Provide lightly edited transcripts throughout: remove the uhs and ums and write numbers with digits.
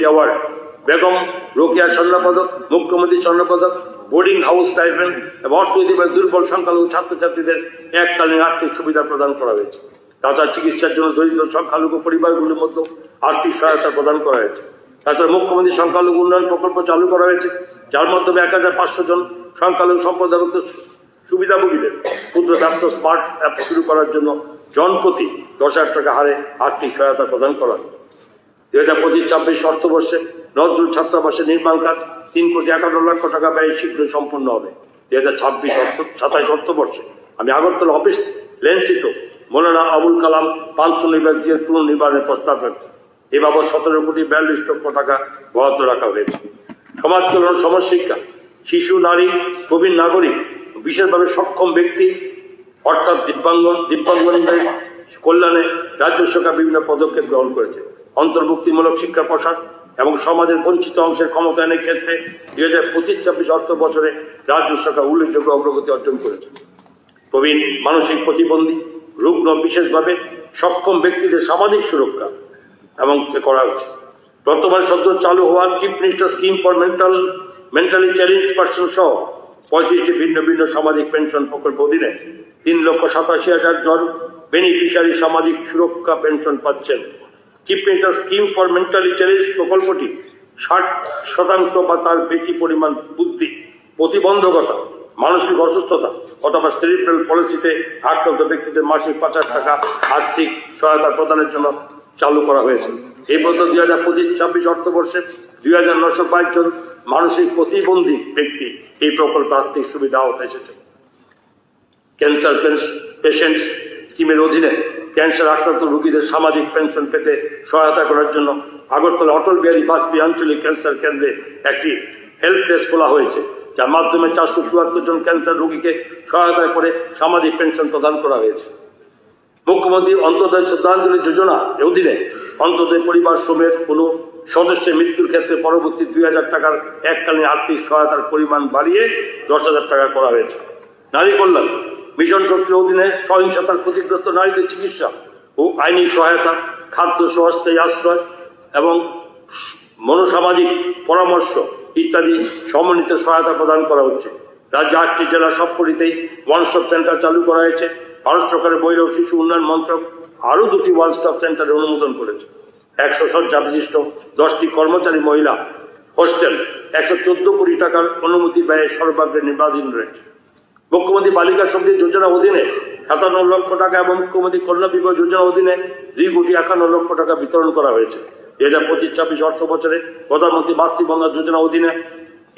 Award, Begum Rokeya স্বর্ণপদক, মুখ্যমন্ত্রী স্বর্ণপদক, বোর্ডিং হাউস স্টাইপেন্ড এবং অর্থনৈতিকভাবে দুর্বল সংখ্যালঘু ছাত্রছাত্রীদের এককালীন আর্থিক সুবিধা প্রদান করা হয়েছে। তাছাড়া চিকিৎসার জন্য দরিদ্র সংখ্যালঘু পরিবারগুলির মধ্যে আর্থিক সহায়তা প্রদান করা হয়েছে। তাছাড়া মুখ্যমন্ত্রী সংখ্যালঘু উন্নয়ন প্রকল্প চালু করা হয়েছে, যার মাধ্যমে 1500 জন সংখ্যালঘু সম্প্রদায়ভুক্ত সুবিধাভোগীদের ক্ষুদ্র ব্যবসা স্মার্ট অ্যাপ শুরু করার জন্য জনপ্রতি 10,000 টাকা হারে আর্থিক সহায়তা প্রদান করা হয়। 2025-26 অর্থবর্ষে নজরুল ছাত্রাবাসের নির্মাণ কাজ 3,51,00,000 টাকা ব্যয় শীঘ্র সম্পন্ন হবে। 2026-27 অর্থবর্ষে আমি আগরতলা অফিস লেন্সিত মৌলানা আবুল কালাম পান্থনিবাসের পুনর্নির্মাণের প্রস্তাব রাখছে। এ বাবদ 17,42,00,000 টাকা বরাদ্দ রাখা হয়েছে। সমাজ কল্যাণ, সমাজ শিক্ষা, শিশু, নারী, প্রবীণ নাগরিক, বিশেষভাবে সক্ষম ব্যক্তি অর্থাৎ দিব্যাঙ্গদের কল্যাণে রাজ্য সরকার বিভিন্ন পদক্ষেপ গ্রহণ করেছে। অন্তর্ভুক্তিমূলক শিক্ষা প্রসার এবং সমাজের বঞ্চিত অংশের ক্ষমতায়নের ক্ষেত্রে 2025-26 অর্থ বছরে রাজ্য সরকার উল্লেখযোগ্য অগ্রগতি অর্জন করেছে। প্রবীণ, মানসিক প্রতিবন্ধী, রুগ্ন, বিশেষভাবে সক্ষম ব্যক্তিদের সামাজিক সুরক্ষা এবং করা হয়েছে। বর্তমানে সদ্য চালু হওয়ার chief minister scheme for mentally challenge person সহ 35টি ভিন্ন ভিন্ন সামাজিক পেনশন প্রকল্প অধীনে 3,87,000 জন বেনিফিশিয়ারি সামাজিক সুরক্ষা পেনশন পাচ্ছেন। Chief minister scheme for mentally challenge প্রকল্পটি 60% বা তার বেশি পরিমাণ বুদ্ধি প্রতিবন্ধকতা, মানসিক অসুস্থতা অথবা সেরিব্রাল পলিসিতে আক্রান্ত ব্যক্তিদের মাসিক 5,000 টাকা আর্থিক সহায়তা প্রদানের জন্য চালু করা হয়েছে। এই পর্যন্ত 2025-26 অর্থবর্ষে 2,922 জন মানসিক প্রতিবন্ধী ব্যক্তি এই প্রকল্পে আর্থিক সুবিধা আওতায় এসেছে। ক্যান্সার পেশেন্টস স্কিমের অধীনে ক্যান্সার আক্রান্ত রোগীদের সামাজিক পেনশন পেতে সহায়তা করার জন্য আগরতলা অটল বিহারী বাজপেয়ী আঞ্চলিক ক্যান্সার কেন্দ্রে একটি হেল্প ডেস্ক খোলা হয়েছে, যার মাধ্যমে 474 জন ক্যান্সার রোগীকে সহায়তা করে সামাজিক পেনশন প্রদান করা হয়েছে। মুখ্যমন্ত্রী অন্তোদয় শ্রদ্ধাঞ্জলি যোজনা অধীনে অন্তোদয় পরিবার শ্রমের কোন সদস্যের মৃত্যুর ক্ষেত্রে পরবর্তী 2,000 টাকার এককালীন আর্থিক সহায়তার পরিমাণ বাড়িয়ে 10,000 টাকা করা হয়েছে। নারী কল্যাণ মিশন শক্তির অধীনে সহিংসতার ক্ষতিগ্রস্ত নারীদের চিকিৎসা ও আইনি সহায়তা, খাদ্য সহস্থায়ী আশ্রয় এবং মনোসামাজিক পরামর্শ ইত্যাদি সমন্বিত সহায়তা প্রদান করা হচ্ছে। রাজ্যে 8টি জেলা সবকটিতেই ওয়ান স্টপ সেন্টার চালু করা হয়েছে। ভারত সরকারের মহিলা ও শিশু উন্নয়ন মন্ত্রক আরও 2টি ওয়ান স্টপ সেন্টারের অনুমোদন করেছে। 100 শয্যা বিশিষ্ট 10টি কর্মচারী মহিলা হোস্টেল 114 কোটি টাকার অনুমতি ব্যয়ে সর্বাগ্রে নির্মাণাধীন রয়েছে। মুখ্যমন্ত্রী বালিকা শক্তি যোজনা অধীনে 57 লক্ষ টাকা এবং মুখ্যমন্ত্রী কন্যা বিবাহ যোজনা অধীনে 2,51,00,000 টাকা বিতরণ করা হয়েছে। 2025-26 অর্থ বছরে প্রধানমন্ত্রী মাতৃবন্ধা যোজনা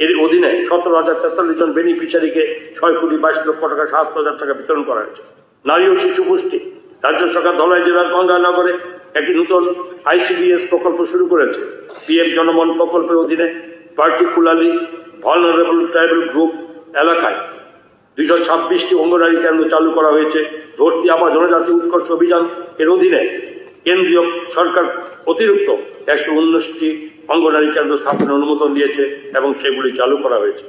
এর অধীনে 17,043 জন বেনিফিশিয়ারিকে 6,22,00,000 টাকা 70,000 টাকা বিতরণ করা হয়েছে। নারী ও শিশু পুষ্টি রাজ্য সরকার ধলাই জেলার গঙ্গানগরে একটি নতুন ICDS প্রকল্প শুরু করেছে। PM জনমন প্রকল্পের অধীনে পার্টিকুলারলি ভালনারেবল ট্রাইবাল গ্রুপ এলাকায় 226টি অঙ্গনওয়াড়ি কেন্দ্র চালু করা হয়েছে। ধরতি আবা জনজাতি উৎকর্ষ অভিযান এর অধীনে কেন্দ্রীয় সরকার অতিরিক্ত 119টি অঙ্গনওয়াড়ি কেন্দ্র স্থাপনের অনুমোদন দিয়েছে এবং সেগুলি চালু করা হয়েছে।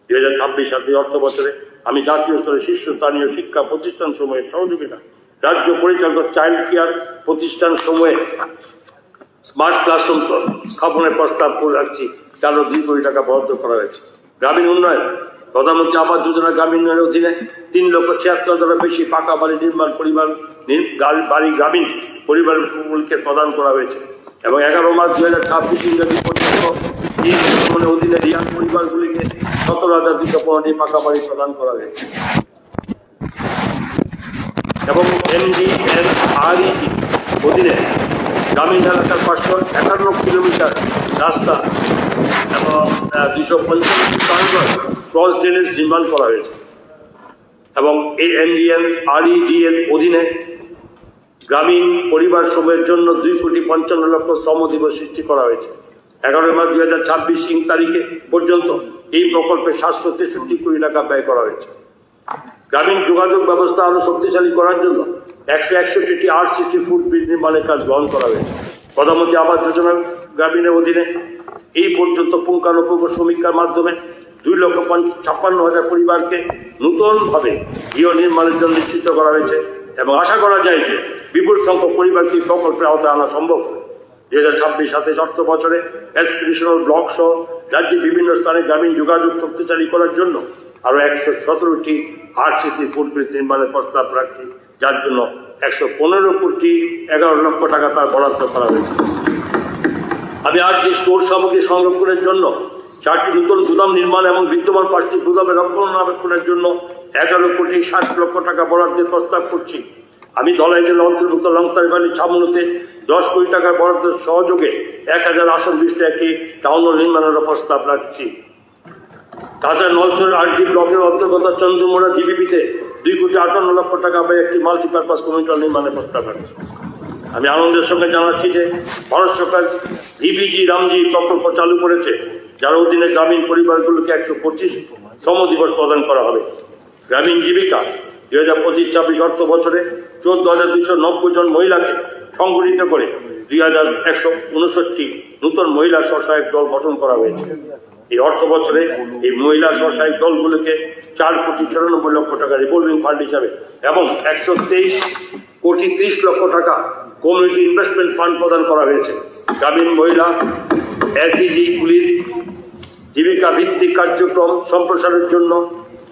2026-27 অর্থ বছরে আমি জাতীয় স্তরে শীর্ষস্থানীয় শিক্ষা প্রতিষ্ঠান সমূহের সহযোগিতা রাজ্য পরিচালিত চাইল্ড কেয়ার প্রতিষ্ঠান সমূহে স্মার্ট ক্লাসরুম স্থাপনের প্রস্তাব করে রাখছি, যারও 2 কোটি টাকা বরাদ্দ করা হয়েছে। গ্রামীণ উন্নয়ন প্রধানমন্ত্রী আবাস যোজনা গ্রামীণ উন্নয়নের অধীনে 3,76,000 বেশি পাকা বাড়ি নির্মাণ গ্রামীণ পরিবারগুলিকে প্রদান করা হয়েছে এবং 11 মার্চ 2026 ইংরেজি পর্যন্ত এই যোজনার অধীনে রিয়াং পরিবারগুলিকে 17,215টি পাকা বাড়ি প্রদান করা হয়েছে এবং MDNREG অধীনে গ্রামীণ এলাকার 551 কিলোমিটার রাস্তা এবং 250 ক্রস ড্রেনেজ নির্মাণ করা হয়েছে এবং এই MDNREG এর অধীনে গ্রামীণ পরিবার সমূহের জন্য 2,55,00,000 শ্রম দিবস সৃষ্টি করা হয়েছে। 11 মার্চ 2026 তারিখে পর্যন্ত এই প্রকল্পে 763 কোটি টাকা ব্যয় করা হয়েছে। গ্রামীণ যোগাযোগ ব্যবস্থা আরো শক্তিশালী করার জন্য 161টি RCC ফুট ব্রিজ নির্মাণের কাজ গ্রহণ করা হয়েছে। প্রধানমন্ত্রী আবাস যোজনা গ্রামীণের অধীনে এই পর্যন্ত পুঙ্খানুপুঙ্খ সমীক্ষার মাধ্যমে 2,56,000 পরিবারকে নতুনভাবে গৃহ নির্মাণের জন্য নিশ্চিত করা হয়েছে এবং আশা করা যায় যে বিপুল সংখ্যক পরিবারকে প্রকল্পের আওতায় আনা সম্ভব। 2026-27 অর্থ বছরে এসপিরেশনাল ব্লক সহ রাজ্যের বিভিন্ন স্থানে গ্রামীণ যোগাযোগ শক্তিশালী করার জন্য আরো 117টি আরসিসি ফুটব্রিজ নির্মাণের প্রস্তাব রাখছি, যার জন্য 115,11,00,000 টাকা তার বরাদ্দ করা হয়েছে। আমি আজ যে স্টোর সামগ্রী সংরক্ষণের জন্য 4টি নতুন গুদাম নির্মাণ এবং বিদ্যমান 5টি গুদামের রক্ষণাবেক্ষণের জন্য 11,60,00,000 টাকা বরাদ্দের প্রস্তাব করছি। আমি ধলাই জেলা অন্তর্ভুক্ত লংতার ভ্যালি ছামনুতে 10 কোটি টাকার বরাদ্দের সহযোগে 1000 আসন বিশিষ্ট একটি টাউন হল নির্মাণের প্রস্তাব রাখছি। তাছাড়া নলছড়ের আরডি ব্লকের অন্তর্গত চন্দ্রমোড়া জিবিপিতে 2,58,00,000 টাকা ব্যয়ে একটি মাল্টিপারপাস কমিউনিটি হল নির্মাণের প্রস্তাব রাখছি। আমি আনন্দের সঙ্গে জানাচ্ছি যে ভারত সরকার ডিবিজি রামজি প্রকল্প চালু করেছে, যার অধীনে গ্রামীণ পরিবারগুলোকে 125 শ্রম দিবস প্রদান করা হবে। গ্রামীণ জীবিকা 2025-26 অর্থ বছরে 14,290 জন মহিলাকে সংগঠিত করে 2,159টি নতুন মহিলা স্বসহায়ক দল গঠন করা হয়েছে। এই অর্থ বছরে এই মহিলা স্বসহায়ক দলগুলোকে 4,94,00,000 টাকা রিভলভিং ফান্ড হিসাবে এবং 123,30,00,000 টাকা কমিউনিটি ইনভেস্টমেন্ট ফান্ড প্রদান করা হয়েছে। গ্রামীণ মহিলা এসইজি গুলির জীবিকা ভিত্তিক কার্যক্রম সম্প্রসারের জন্য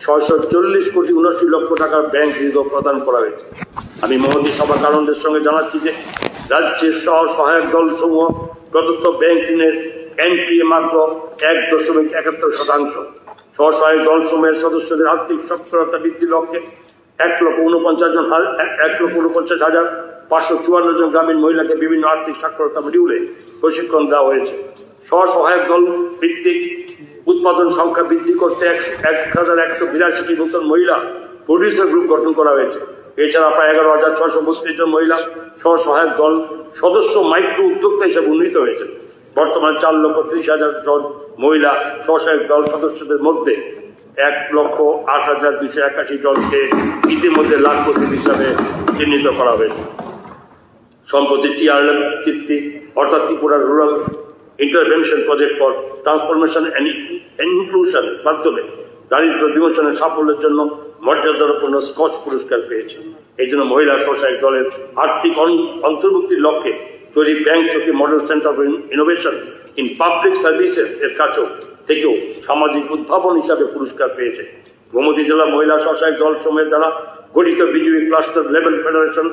640,79,00,000 টাকার ব্যাংক ঋণ প্রদান করা হয়েছে। আমি মহতী সভা কারণদের সঙ্গে জানাচ্ছি যে রাজ্যের সহায়ক দল সমূহ প্রদত্ত ব্যাংক ঋণের এনপিএ মাত্র 1.71%। স্বসহায়ক দল সমূহের সদস্যদের আর্থিক সক্ষমতা বৃদ্ধির লক্ষ্যে 1,49,554 জন গ্রামীণ মহিলাকে বিভিন্ন আর্থিক সাক্ষরতা মডিউলে প্রশিক্ষণ দেওয়া হয়েছে। স্বসহায়ক দল ভিত্তিক উৎপাদন সংখ্যা বৃদ্ধি করতে 1,182টি নতুন মহিলা প্রডিউসার গ্রুপ গঠন করা হয়েছে। এছাড়া প্রায় 11,632 জন মহিলা স্বসহায়ক দল সদস্য মাইক্রো উদ্যোক্তা হিসেবে উন্নীত হয়েছে। বর্তমানে 4,30,000 জন মহিলা স্বসহায়ক দল সদস্যদের মধ্যে 1,08,281 জনকে ইতিমধ্যে লাখপতি হিসাবে চিহ্নিত করা হয়েছে। সম্প্রতি টিআরএল তৃপ্তি অর্থাৎ Tripura rural intervention project for transformation and inclusion মাধ্যমে দারিদ্র বিমোচনের সাফল্যের জন্য মর্যাদাপূর্ণ স্কচ পুরস্কার পেয়েছে। এই জন্য মহিলা স্বসহায়ক দলের আর্থিক অন্তর্ভুক্তির লক্ষ্যে তৈরি ব্যাংক চৌকি model centre for innovation in public services এর কাছেও থেকেও সামাজিক উদ্ভাবন হিসাবে পুরস্কার পেয়েছে। গোমতী জেলা মহিলা স্বসহায়ক দল সমূহের দ্বারা গঠিত BJP cluster level federation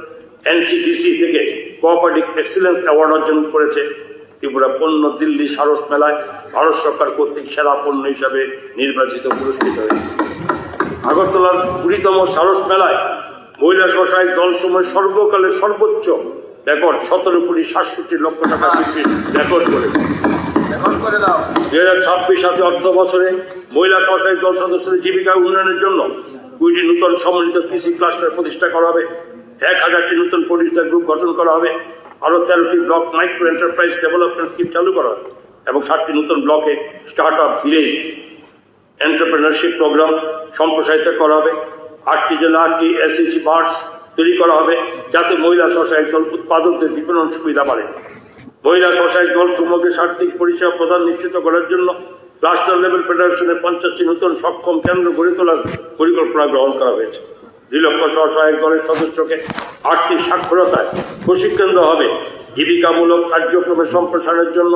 NCDC থেকে কোঅপারেটিভ এক্সিলেন্স অ্যাওয়ার্ড অর্জন করেছে। ত্রিপুরা পণ্য দিল্লি সারস মেলায় ভারত সরকার কর্তৃক সেরা পণ্য হিসাবে নির্বাচিত পুরস্কৃত হয়েছে। আগরতলার 20তম সারস মেলায় মহিলা স্বসহায়ক দল সমূহের সর্বকালের সর্বোচ্চ রেকর্ড 17,67,00,000 টাকা বিক্রির রেকর্ড করেছে। 2026-27 অর্থ বছরে মহিলা স্বসহায়ক দল সদস্যদের জীবিকা উন্নয়নের জন্য 2টি নতুন সমন্বিত কৃষি ক্লাস্টার প্রতিষ্ঠা করা হবে, 1,000টি নতুন প্রডিউসার গ্রুপ গঠন করা হবে, আরো 13টি block micro enterprise development scheme চালু করা হবে এবং 7টি নতুন ব্লকে start up village entrepreneurship programme সম্প্রসারিত করা হবে। 8টি জেলা 8টি এসএসজি পার্কস তৈরি করা হবে, যাতে মহিলা স্বসহায়ক দল উৎপাদকদের বিপণন সুবিধা বাড়ে। মহিলা স্বসহায়ক দল সমূহকে সার্বিক পরিষেবা প্রদান নিশ্চিত করার জন্য ক্লাস্টার লেভেল ফেডারেশনের 50টি নতুন সক্ষম কেন্দ্র গড়ে তোলার পরিকল্পনা গ্রহণ করা হয়েছে। 2 লক্ষ স্বসহায়ক দলের সদস্যকে আর্থিক সাক্ষরতায় প্রশিক্ষণ দেওয়া হবে। জীবিকামূলক কার্যক্রমের সম্প্রসারণের জন্য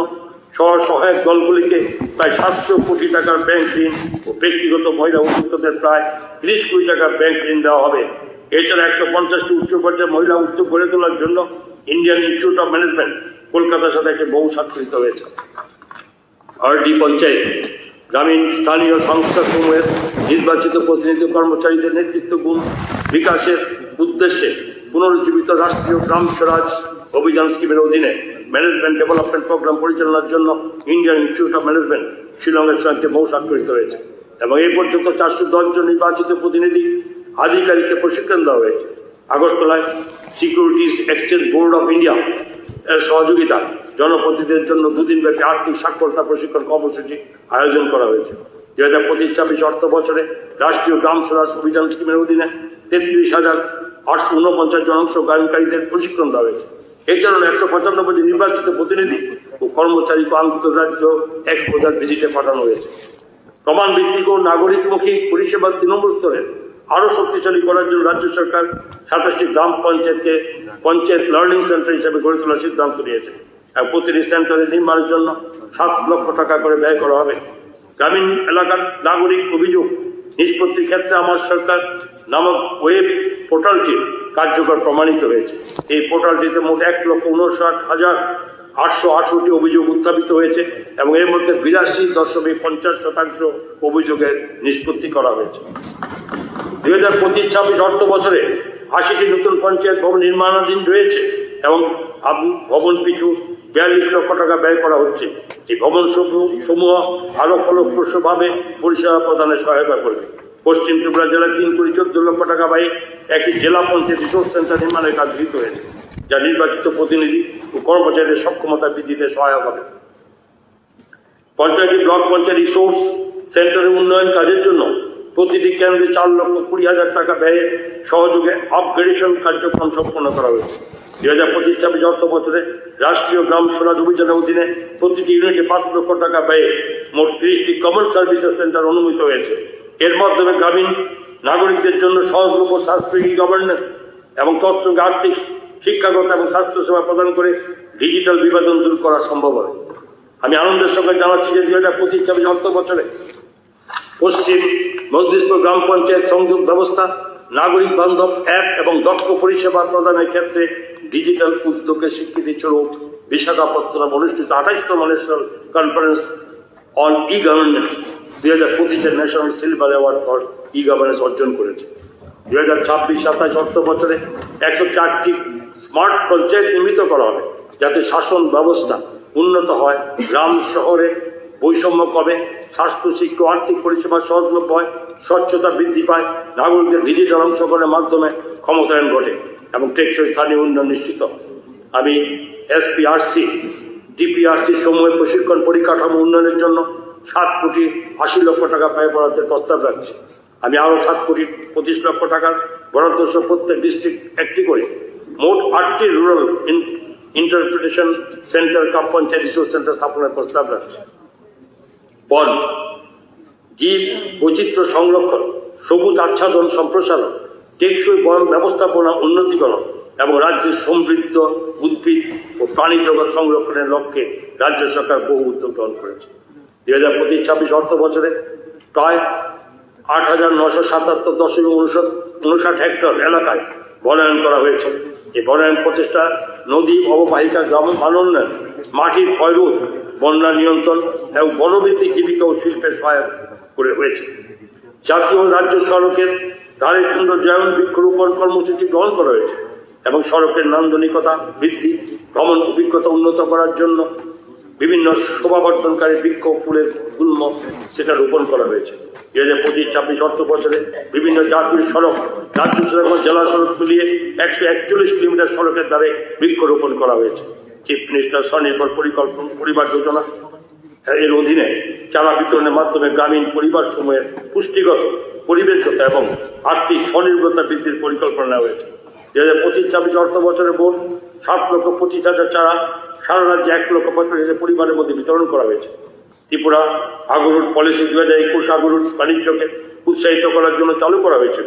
স্বসহায়ক দলগুলিকে প্রায় 700 কোটি টাকার ব্যাংক ঋণ ও ব্যক্তিগত মহিলা উদ্যোক্তাদের প্রায় 30 কোটি টাকার ব্যাংক ঋণ দেওয়া হবে। এছাড়া 150টি উচ্চ পর্যায়ে মহিলা উদ্যোগ গড়ে তোলার জন্য ইন্ডিয়ান ইনস্টিটিউট অফ ম্যানেজমেন্ট কলকাতার সাথে একটি বহু স্বাক্ষরিত হয়েছে। আরডি পঞ্চায়েত গ্রামীণ স্থানীয় সংস্থা সমূহের নির্বাচিত প্রতিনিধি কর্মচারীদের নেতৃত্ব গুণ বিকাশের উদ্দেশ্যে পুনরুজ্জীবিত রাষ্ট্রীয় গ্রাম স্বরাজ অভিযান স্কিমের অধীনে ম্যানেজমেন্ট ডেভেলপমেন্ট প্রোগ্রাম পরিচালনার জন্য ইন্ডিয়ান ইনস্টিটিউট অফ ম্যানেজমেন্ট শিলংয়ের সঙ্গে বহু স্বাক্ষরিত হয়েছে এবং এই পর্যন্ত 410 জন নির্বাচিত প্রতিনিধি আধিকারিককে প্রশিক্ষণ দেওয়া হয়েছে। আগরতলায় securities exchange board of India এর সহযোগিতা জনপ্রতিনিধিদের জন্য 2 দিন ব্যাপী আর্থিক সাক্ষরতা প্রশিক্ষণ কর্মসূচি আয়োজন করা হয়েছে। 2025-26 অর্থ বছরে রাষ্ট্রীয় গ্রাম স্বরাজ অভিযান স্কিমের অধীনে 33,849 জন অংশগ্রহণকারীদের প্রশিক্ষণ দেওয়া হয়েছে। এছাড়াও 195 জন নির্বাচিত প্রতিনিধি ও কর্মচারীকে আন্তঃরাজ্য এক্সপোজার ভিজিটে পাঠানো হয়েছে। প্রমাণ ভিত্তিক ও নাগরিকমুখী পরিষেবা তৃণমূল স্তরে আরো শক্তিশালী করার জন্য রাজ্য সরকার 27টি গ্রাম পঞ্চায়েতকে পঞ্চায়েত লার্নিং সেন্টার হিসেবে গড়ে তোলার সিদ্ধান্ত নিয়েছে। প্রতিটি সেন্টারে নির্মাণের জন্য 7 লক্ষ টাকা করে ব্যয় করা হবে। গ্রামীণ এলাকার নাগরিক অভিযোগ নিষ্পত্তির ক্ষেত্রে আমার সরকার নামক ওয়েব পোর্টালটি কার্যকর প্রমাণিত হয়েছে। এই পোর্টালটিতে মোট 1,59,818টি অভিযোগ উত্থাপিত হয়েছে এবং এর মধ্যে 82.50% অভিযোগের নিষ্পত্তি করা হয়েছে। 2025-26 অর্থ বছরে 80টি নতুন পঞ্চায়েত ভবন নির্মাণাধীন রয়েছে এবং ভবন পিছু 42 লক্ষ টাকা ব্যয় করা হচ্ছে। এই ভবন সমূহ আরো ফলপ্রসূভাবে পরিষেবা প্রদানে সহায়তা করবে। পশ্চিম ত্রিপুরা জেলায় 3,14 লক্ষ টাকা ব্যয়ে একটি জেলা পঞ্চায়েত রিসোর্স সেন্টার নির্মাণের কাজ গৃহীত হয়েছে, যা নির্বাচিত প্রতিনিধি ও কর্মচারীদের সক্ষমতা বৃদ্ধিতে সহায়ক হবে। পঞ্চায়েত ব্লক পঞ্চায়েত রিসোর্স সেন্টারের উন্নয়ন কাজের জন্য প্রতিটি কেন্দ্রে 4,20,000 টাকা ব্যয়ে সহযোগে আপগ্রেডেশন কার্যক্রম সম্পন্ন করা হয়েছে। 2025-26 অর্থ বছরে রাষ্ট্রীয় গ্রাম স্বরাজ অভিযানের অধীনে প্রতিটি ইউনিটে 5 লক্ষ টাকা ব্যয়ে মোট 30টি কমন সার্ভিসেস সেন্টার অনুমোদিত হয়েছে। এর মাধ্যমে গ্রামীণ নাগরিকদের জন্য সহজলভ্য সাশ্রয়ী গভর্নেন্স এবং তৎসঙ্গে আর্থিক, শিক্ষাগত এবং স্বাস্থ্যসেবা প্রদান করে ডিজিটাল বিভাজন দূর করা সম্ভব হবে। আমি আনন্দের সঙ্গে জানাচ্ছি যে 2025-26 অর্থ বছরে পশ্চিম মজলিশপুর গ্রাম পঞ্চায়েত সংযোগ ব্যবস্থা, নাগরিক বান্ধব অ্যাপ এবং দক্ষ পরিষেবা প্রদানের ক্ষেত্রে ডিজিটাল উদ্যোগের স্বীকৃতি স্বরূপ বিশাখাপত্তনম অনুষ্ঠিত 28তম national conference on e governance 2025 national silver award for e governance অর্জন করেছে। 2026-27 অর্থ বছরে 104টি স্মার্ট পঞ্চায়েত নির্মিত করা হবে, যাতে শাসন ব্যবস্থা উন্নত হয়, গ্রাম শহরে বৈষম্য কমে, স্বাস্থ্য, শিক্ষা, আর্থিক পরিষেবা সহজলভ্য হয়, স্বচ্ছতা বৃদ্ধি পায়, নাগরিকদের ডিজিটাল অংশগ্রহণের মাধ্যমে ক্ষমতায়ন ঘটে এবং টেকসই স্থানীয় উন্নয়ন নিশ্চিত। আমি এসপিআরসি, ডিপিআরসি সমূহের প্রশিক্ষণ পরিকাঠামো উন্নয়নের জন্য 7,80 লক্ষ টাকা ব্যয় বরাদ্দের প্রস্তাব রাখছি। আমি আরো 7,25 লক্ষ টাকার বরাদ্দ সহ প্রত্যেক ডিস্ট্রিক্ট একটি করে মোট 8টি রুরাল ইন্টারপ্রিটেশন সেন্টার কাম পঞ্চায়েত রিসোর্স সেন্টার স্থাপনের প্রস্তাব রাখছি। বন, জীব বৈচিত্র্য সংরক্ষণ, সবুজ আচ্ছাদন সম্প্রসারণ, টেকসই বন ব্যবস্থাপনা উন্নতিকরণ এবং রাজ্যের সমৃদ্ধ উদ্ভিদ ও প্রাণী জগৎ সংরক্ষণের লক্ষ্যে রাজ্য সরকার বহু উদ্যোগ গ্রহণ করেছে। 2025-26 অর্থ বছরে প্রায় 8,977.59 হেক্টর এলাকায় বনায়ন করা হয়েছে। এই বনায়ন প্রচেষ্টা নদী অববাহিকা গ্রাম মানোন্নয়ন, মাটির ক্ষয়রোধ, বন্যা নিয়ন্ত্রণ এবং বনভিত্তিক জীবিকা ও শিল্পের সহায়ক করে হয়েছে। জাতীয় রাজ্য সড়কের ধারে সৌন্দর্যায়ন, বৃক্ষরোপণ কর্মসূচি গ্রহণ করা হয়েছে এবং সড়কের নান্দনিকতা বৃদ্ধি, ভ্রমণ অভিজ্ঞতা উন্নত করার জন্য বিভিন্ন শোভাবর্ধনকারী বৃক্ষ, ফুলের গুল্ম সেটা রোপণ করা হয়েছে। 2025-26 অর্থ বছরে বিভিন্ন জাতীয় সড়ক, রাজ্য সড়ক ও জেলা সড়ক মিলিয়ে 141 কিলোমিটার সড়কের ধারে বৃক্ষরোপণ করা হয়েছে। চিফ মিনিস্টার স্বনির্ভর পরিবার যোজনা এর অধীনে চারা বিতরণের মাধ্যমে গ্রামীণ পরিবার সমূহের পুষ্টিগত, পরিবেশগত এবং আর্থিক স্বনির্ভরতা বৃদ্ধির পরিকল্পনা নেওয়া হয়েছে। 2025-26 অর্থ বছরে মোট 7,25,000 চারা সারা রাজ্যে 1,45,000 পরিবারের মধ্যে বিতরণ করা হয়েছে। ত্রিপুরা আগরুট পলিসি 2021 আগরুট বাণিজ্যকে উৎসাহিত করার জন্য চালু করা হয়েছিল।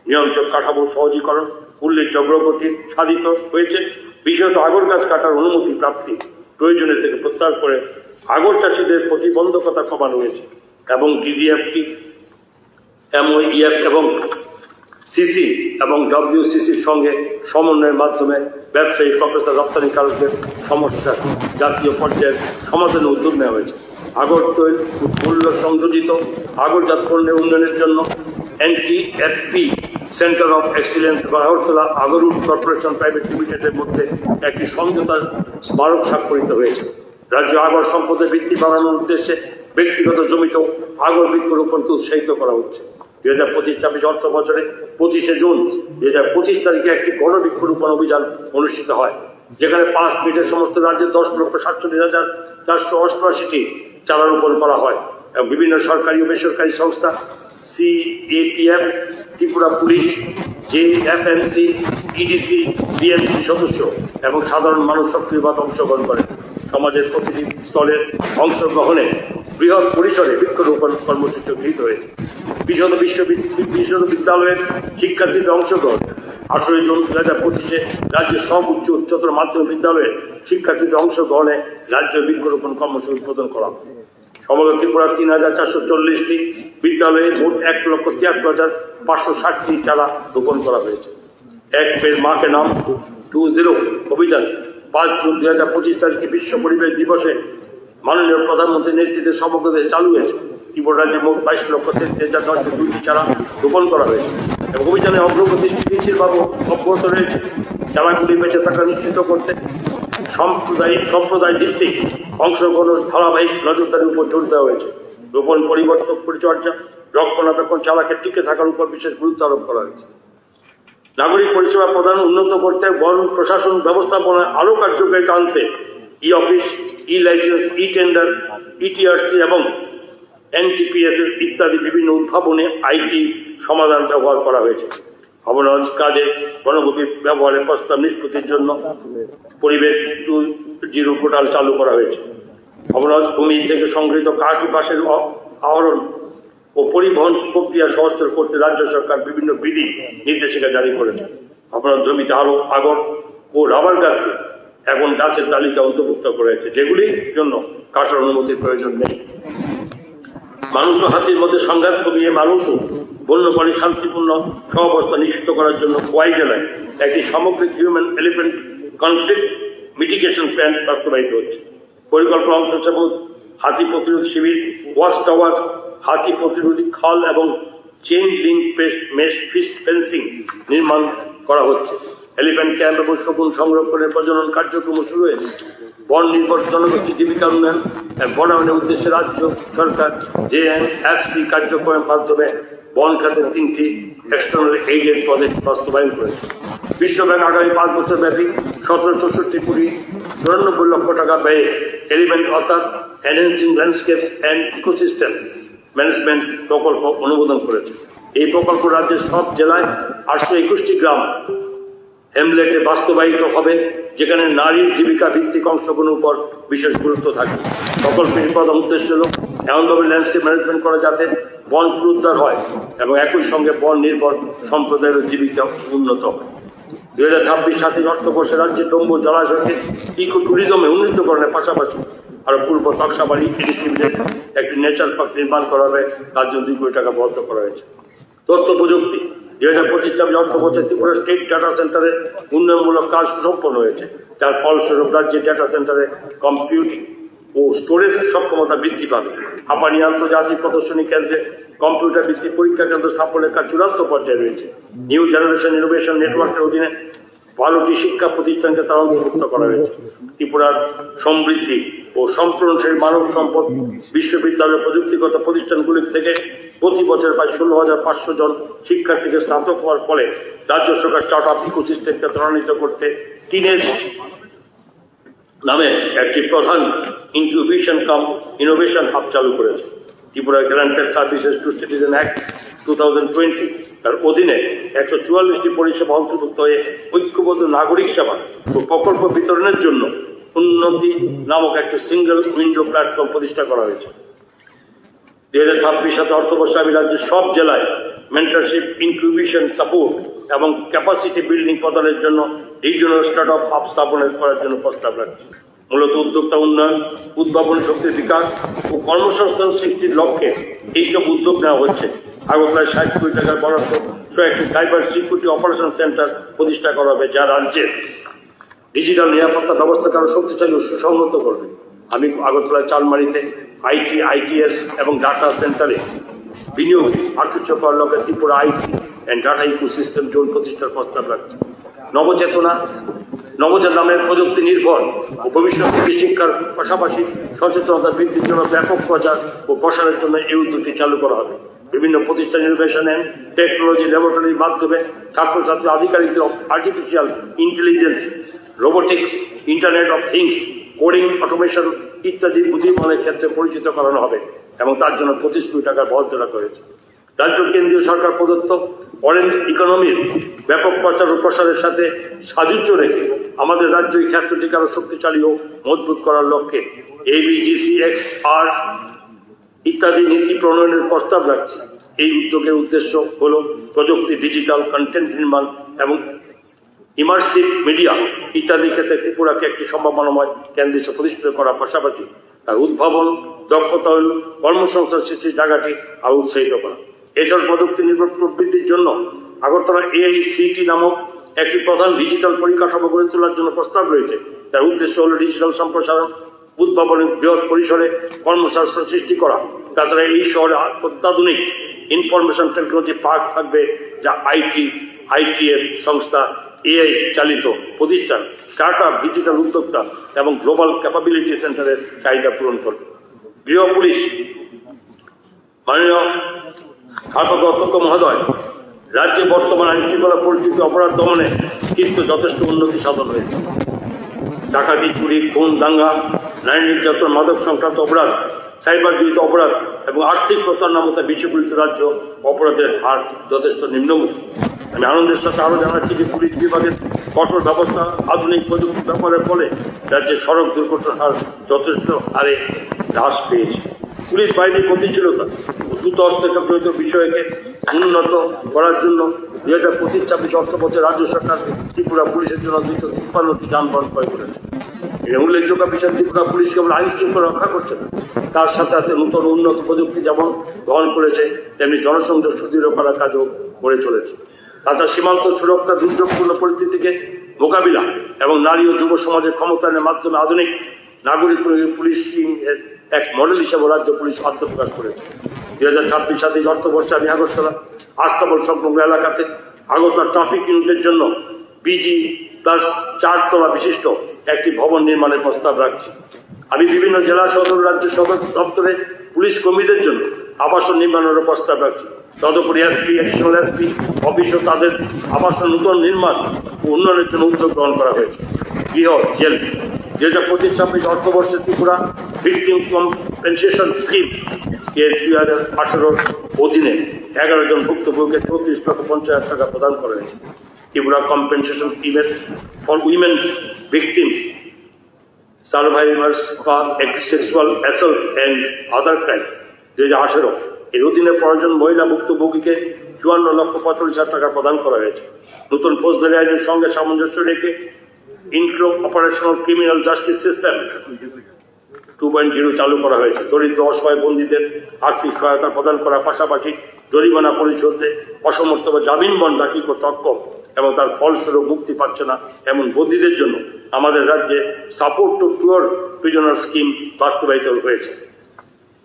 নিয়ন্ত্রক কাঠামো সহজীকরণ উল্লেখযোগ্য গতি সাধিত হয়েছে। বিশেষত আগর গাছ কাটার অনুমতি প্রাপ্তি প্রয়োজনের থেকে প্রত্যাহার করে আগর চাষীদের প্রতিবন্ধকতা কমানো হয়েছে এবং ডিজিএফটি, এমওইএফ এবং সিসি এবং ডব্লিউসিসির সঙ্গে সমন্বয়ের মাধ্যমে ব্যবসায়ী, প্রফেসর, রপ্তানিকারকদের সমস্যা জাতীয় পর্যায়ে সমাধানে উদ্যোগ নেওয়া হয়েছে। আগর তৈল মূল্য সংযোজিত আগরজাত পণ্যের উন্নয়নের জন্য NTFP centre of excellence Agartala আগরুট কর্পোরেশন প্রাইভেট লিমিটেডের মধ্যে একটি সমঝোতার স্মারক স্বাক্ষরিত হয়েছে। রাজ্য আগর সম্পদের বৃদ্ধি বাড়ানোর উদ্দেশ্যে ব্যক্তিগত জমিতেও আগর বৃক্ষরোপণকে উৎসাহিত করা হচ্ছে। 2025-26 অর্থ বছরে 25শে জুন 2025 তারিখে একটি গণ বৃক্ষরোপণ অভিযান অনুষ্ঠিত হয়, যেখানে 5 মিনিটের সমস্ত রাজ্যে 10,47,488টি চারা রোপণ করা হয় এবং বিভিন্ন সরকারি ও বেসরকারি সংস্থা, CAPF, Tripura police, JFNC, EDC, BMC সদস্য এবং সাধারণ মানুষ সক্রিয়ভাবে অংশগ্রহণ করে। সমাজের প্রতিটি স্তরের অংশগ্রহণে বৃহৎ পরিসরে বৃক্ষরোপণ কর্মসূচি গৃহীত হয়েছে। বিশ্ববিদ্যালয়ের শিক্ষার্থীদের অংশগ্রহণ, 18 জুন 2025 রাজ্যের সব উচ্চতর মাধ্যমিক বিদ্যালয়ের শিক্ষার্থীদের অংশগ্রহণে রাজ্য বৃক্ষরোপণ কর্মসূচি উদ্বোধন করা। সমগ্র ত্রিপুরা 3440টি বিদ্যালয়ে মোট 1,73,560টি চারা রোপণ করা হয়েছে। এক পেড় মা কে নাম 20 অভিযান 5 জুন 2025 তারিখে বিশ্ব পরিবেশ দিবসে মাননীয় প্রধানমন্ত্রীর নেতৃত্বে সমগ্র দেশে চালু হয়েছে। ত্রিপুরা রাজ্যে মোট 22,33,902টি চারা রোপণ করা হয়েছে এবং অভিযানে অগ্রগতি স্থিতিশীলভাবে অব্যাহত রয়েছে। চারাগুলি বেঁচে থাকা নিশ্চিত করতে সম্প্রদায় ভিত্তিক অংশগ্রহণ ধারাবাহিক নজরদারির উপর জোর দেওয়া হয়েছে। রোপণ পরিবর্তন পরিচর্যা রক্ষণাবেক্ষণ চারাকে টিকে থাকার উপর বিশেষ গুরুত্ব আরোপ করা হয়েছে। নাগরিক পরিষেবা প্রদান উন্নত করতে বন প্রশাসন ব্যবস্থাপনায় আরো কার্যকারিতা আনতে ই অফিস, ই লাইসেন্স, ই টেন্ডার, ইটিআরসি এবং এনটিপিএস ইত্যাদি বিভিন্ন উদ্ভাবনে আইটি সমাধান ব্যবহার করা হয়েছে। ভবনজ কাজে গণভূমি ব্যবহারের প্রস্তাব নিষ্পত্তির জন্য পরিবেশ 2.0 পোর্টাল চালু করা হয়েছে। ভবনজ ভূমি থেকে সংগৃহীত কাঠ বাঁশের আহরণ ও পরিবহন প্রক্রিয়া সহজতর করতে রাজ্য সরকার বিভিন্ন বিধি নির্দেশিকা জারি করেছে। ভবনজ জমিতে আরো আগর ও রাবার গাছকে এখন গাছের তালিকা অন্তর্ভুক্ত করেছে, যেগুলির জন্য কাটার অনুমতির প্রয়োজন নেই। মানুষ ও হাতির মধ্যে সংঘাত কমিয়ে মানুষ ও বন্যপ্রাণী শান্তিপূর্ণ সহাবস্থা নিশ্চিত করার জন্য খোয়াই জেলায় একটি সামগ্রিক human elephant conflict mitigation plan বাস্তবায়িত হচ্ছে। পরিকল্পনা অংশ হিসেবে হাতি প্রতিরোধ শিবির, ওয়াচ টাওয়ার, হাতি প্রতিরোধী খাল এবং chain link mesh fish fencing নির্মাণ করা হচ্ছে। এলিফ্যান্ট ক্যাম্প এবং শকুন সংরক্ষণের প্রজনন কার্যক্রম শুরু হয়েছে। বন নির্ভর জনগোষ্ঠী জীবিকা উন্নয়ন বনায়নের উদ্দেশ্যে রাজ্য সরকার JNFC কার্যক্রমের মাধ্যমে বন খাতের 3টি এক্সটার্নাল এইডেড প্রজেক্ট বাস্তবায়ন করেছে। বিশ্বব্যাংক আগামী 5 বছর ব্যাপী 1764 লক্ষ টাকা ব্যয়ে এলিমেন্ট অর্থাৎ enhancing landscapes and ecosystem management প্রকল্প অনুমোদন করেছে। এই প্রকল্প রাজ্যের সব জেলায় 821টি গ্রাম হেমলেটে বাস্তবায়িত হবে, যেখানে নারীর জীবিকা ভিত্তিক অংশগ্রহণের উপর বিশেষ গুরুত্ব থাকবে। প্রকল্পের প্রধান উদ্দেশ্য হল এমনভাবে ল্যান্ডস্কেপ ম্যানেজমেন্ট করা যাতে বন পুনরুদ্ধার হয় এবং একই সঙ্গে বন নির্ভর সম্প্রদায়ের জীবিকা উন্নত হয়। 2026-27 অর্থবর্ষে রাজ্যে টম্বুর জলাশয়কে ইকো ট্যুরিজমে উন্নীতকরণের পাশাপাশি আরো পূর্ব তক্সাবাড়ি একটি নেচার পার্ক নির্মাণ করা হবে, তার জন্য 2 কোটি টাকা বরাদ্দ করা হয়েছে। তথ্য প্রযুক্তি 2025 অর্থবর্ষে ত্রিপুরা স্টেট ডাটা সেন্টারের উন্নয়নমূলক কাজ সম্পন্ন হয়েছে, যার ফলস্বরূপ রাজ্যের ডাটা সেন্টারে কম্পিউটিং ও স্টোরেজ সক্ষমতা বৃদ্ধি পাবে। হাঁপানি আন্তর্জাতিক প্রদর্শনী কেন্দ্রে কম্পিউটার ভিত্তিক পরীক্ষা কেন্দ্র স্থাপনের কাজ চূড়ান্ত পর্যায়ে রয়েছে। নিউ জেনারেশন ইনোভেশন নেটওয়ার্কের অধীনে 12টি শিক্ষা প্রতিষ্ঠানকে তার অন্তর্ভুক্ত করা হয়েছে। ত্রিপুরার সমৃদ্ধি ও সম্প্রসারণশীল মানব সম্পদ বিশ্ববিদ্যালয়ের প্রযুক্তিগত প্রতিষ্ঠানগুলি থেকে প্রতি বছর প্রায় 16,500 জন শিক্ষার্থীকে স্নাতক হওয়ার ফলে রাজ্য সরকার স্টার্ট আপ ইকোসিস্টেমকে ত্বরান্বিত করতে টিনেজ নামে একটি প্রধান ইনকিউবেশন কাম ইনোভেশন হাব চালু করেছে। Tripura granted services to citizen act 2020 তার অধীনে 144টি পরিষেবা অন্তর্ভুক্ত হয়ে ঐক্যবদ্ধ নাগরিক সেবা ও প্রকল্প বিতরণের জন্য উন্নতি নামক একটি সিঙ্গেল উইন্ডো প্ল্যাটফর্ম প্রতিষ্ঠা করা হয়েছে। 2026 অর্থবর্ষে আমি রাজ্যের সব জেলায় মেন্টরশিপ, ইনকিউবেশন সাপোর্ট এবং ক্যাপাসিটি বিল্ডিং প্রদানের জন্য রিজিওনাল স্টার্ট আপ হাব স্থাপনের করার জন্য প্রস্তাব রাখছি। মূলত উদ্যোক্তা উন্নয়ন, উদ্ভাবন শক্তির বিকাশ ও কর্মসংস্থান সৃষ্টির লক্ষ্যে এইসব উদ্যোগ নেওয়া হচ্ছে। আগরতলায় 60 কোটি টাকার বরাদ্দ সহ একটি সাইবার সিকিউরিটি অপারেশন সেন্টার প্রতিষ্ঠা করা হবে, যা রাজ্যের ডিজিটাল নিরাপত্তা ব্যবস্থাকে আরো শক্তিশালী ও সুসংহত করবে। আমি আগরতলায় চালমারিতে ITS এবং ডাটা সেন্টারে বিনিয়োগ আকৃষ্ট করার লক্ষ্যে Tripura IT and data ecosystem zone প্রতিষ্ঠার প্রস্তাব রাখছে। নবচেতনা নামের প্রযুক্তি নির্ভর ও ভবিষ্যৎমুখী শিক্ষার পাশাপাশি সচেতনতা বৃদ্ধির জন্য ব্যাপক প্রচার ও প্রসারের জন্য এই উদ্যোগটি চালু করা হবে। বিভিন্ন প্রতিষ্ঠান ইনোভেশন এন্ড টেকনোলজি ল্যাবরেটরির মাধ্যমে ছাত্রছাত্রী আধিকারিকদের artificial intelligence, robotics, internet of things, coding, automation ইত্যাদি উদ্ভাবনের ক্ষেত্রে পরিচিত করানো হবে এবং তার জন্য 25 কোটি টাকা বরাদ্দ রাখা হয়েছে। রাজ্য কেন্দ্রীয় সরকার প্রদত্ত অরেঞ্জ ইকোনমির ব্যাপক প্রচার ও প্রসারের সাথে সাযুজ্য রেখে আমাদের রাজ্য এই ক্ষেত্রটিকে আরো শক্তিশালী ও মজবুত করার লক্ষ্যে ABGCXR ইত্যাদি নীতি প্রণয়নের প্রস্তাব রাখছে। এই উদ্যোগের উদ্দেশ্য হল প্রযুক্তি, ডিজিটাল কন্টেন্ট নির্মাণ এবং ইমার্সিভ মিডিয়া ইত্যাদি ক্ষেত্রে ত্রিপুরাকে একটি সম্ভাবনাময় কেন্দ্র হিসেবে প্রতিষ্ঠিত করার পাশাপাশি তার উদ্ভাবন, দক্ষতা, কর্মসংস্থান সৃষ্টির জায়গাটি আরো উৎসাহিত করা। এছাড়া প্রযুক্তি নির্ভর প্রবৃদ্ধির জন্য আগরতলা AICT নামক একটি প্রধান ডিজিটাল পরিকাঠামো গড়ে তোলার জন্য প্রস্তাব রয়েছে। তার উদ্দেশ্য হল ডিজিটাল সম্প্রসারণ, উদ্ভাবনের বৃহৎ পরিসরে কর্মসংস্থান সৃষ্টি করা। তাছাড়া এই শহরে অত্যাধুনিক ইনফরমেশন টেকনোলজি পার্ক থাকবে, যা ITS সংস্থা, AI চালিত প্রতিষ্ঠান, স্টার্টআপ, ডিজিটাল উদ্যোক্তা এবং গ্লোবাল ক্যাপাবিলিটি সেন্টারের চাহিদা পূরণ করবে। গৃহ পুলিশ মাননীয় ভারপ্রাপ্ত অধ্যক্ষ মহোদয়, রাজ্যে বর্তমান আইন শৃঙ্খলা পরিস্থিতি অপরাধ দমনে কিন্তু যথেষ্ট উন্নতি সাধন হয়েছে। ডাকাতি, চুরি, খুন, দাঙ্গা, নারী নির্যাতন, মাদক সংক্রান্ত অপরাধ, সাইবার জড়িত অপরাধ এবং আর্থিক প্রতারণার মতো বিষয়গুলিতে রাজ্য অপরাধের হার যথেষ্ট নিম্নমুখী। আমি আনন্দের সাথে আরো জানাচ্ছি যে পুলিশ বিভাগের কঠোর ব্যবস্থা, আধুনিক প্রযুক্তি ব্যবহারের ফলে রাজ্যের সড়ক দুর্ঘটনার হার যথেষ্ট হারে হ্রাস পেয়েছে। পুলিশ বাহিনীর গতিশীলতা ও দ্রুত হস্তক্ষেপ জড়িত বিষয়কে উন্নত করার জন্য 2025-26 অর্থবছরে রাজ্য সরকার ত্রিপুরা পুলিশের জন্য 253টি যানবাহন ক্রয় করেছে। এই উল্লেখযোগ্য বিষয়, ত্রিপুরা পুলিশ কেবল আইন শৃঙ্খলা রক্ষা করছে না, তার সাথে সাথে নতুন উন্নত প্রযুক্তি যেমন গ্রহণ করেছে, তেমনি জনসংযোগ সুদৃঢ় করার কাজও করে চলেছে। তাছাড়া সীমান্ত সুরক্ষা, দুর্যোগপূর্ণ পরিস্থিতিকে মোকাবিলা এবং নারী ও যুব সমাজের ক্ষমতায়নের মাধ্যমে আধুনিক নাগরিক পুলিশিং এর এক মডেল হিসেবে রাজ্য পুলিশ আত্মপ্রকাশ করেছে। 2026-27 অর্থবর্ষে আমি আগরতলা আস্তাবল সংলগ্ন এলাকাতে আগরতলা ট্রাফিক ইউনিটের জন্য BG+4 তলা বিশিষ্ট একটি ভবন নির্মাণের প্রস্তাব রাখছি। আমি বিভিন্ন জেলা সদর, রাজ্য সদর দপ্তরে পুলিশ কর্মীদের জন্য আবাসন নির্মাণের প্রস্তাব রাখছি। তদুপরি SP, অ্যাডিশনাল SP অফিস ও তাদের আবাসন নতুন নির্মাণ ও উন্নয়নের জন্য উদ্যোগ গ্রহণ করা হয়েছে। গৃহ জেল 2025-26 অর্থবর্ষে ত্রিপুরা ভিকটিম কম্পেনসেশন স্কিম এর 2018 অধীনে 11 জন ভুক্তভোগীকে 34,50,000 টাকা প্রদান করা হয়েছে। ত্রিপুরা কম্পেনসেশন স্কিমের for women victims, survivors for sexual assault and other crimes 2018 এর অধীনে 5 জন মহিলা ভুক্তভোগীকে 54,45,000 টাকা প্রদান করা হয়েছে। নতুন ফৌজদারি আইনের সঙ্গে সামঞ্জস্য রেখে intro operational criminal justice system 2.0 চালু করা হয়েছে। দরিদ্র অসহায় বন্দীদের আর্থিক সহায়তা প্রদান করার পাশাপাশি জরিমানা পরিশোধে অসমর্থ বা জামিন বন্ড দাখিল করতে অক্ষম এবং তার ফলস্বরূপ মুক্তি পাচ্ছে না এমন বন্দীদের জন্য আমাদের রাজ্যে support to pure prisoner scheme বাস্তবায়িত হয়েছে।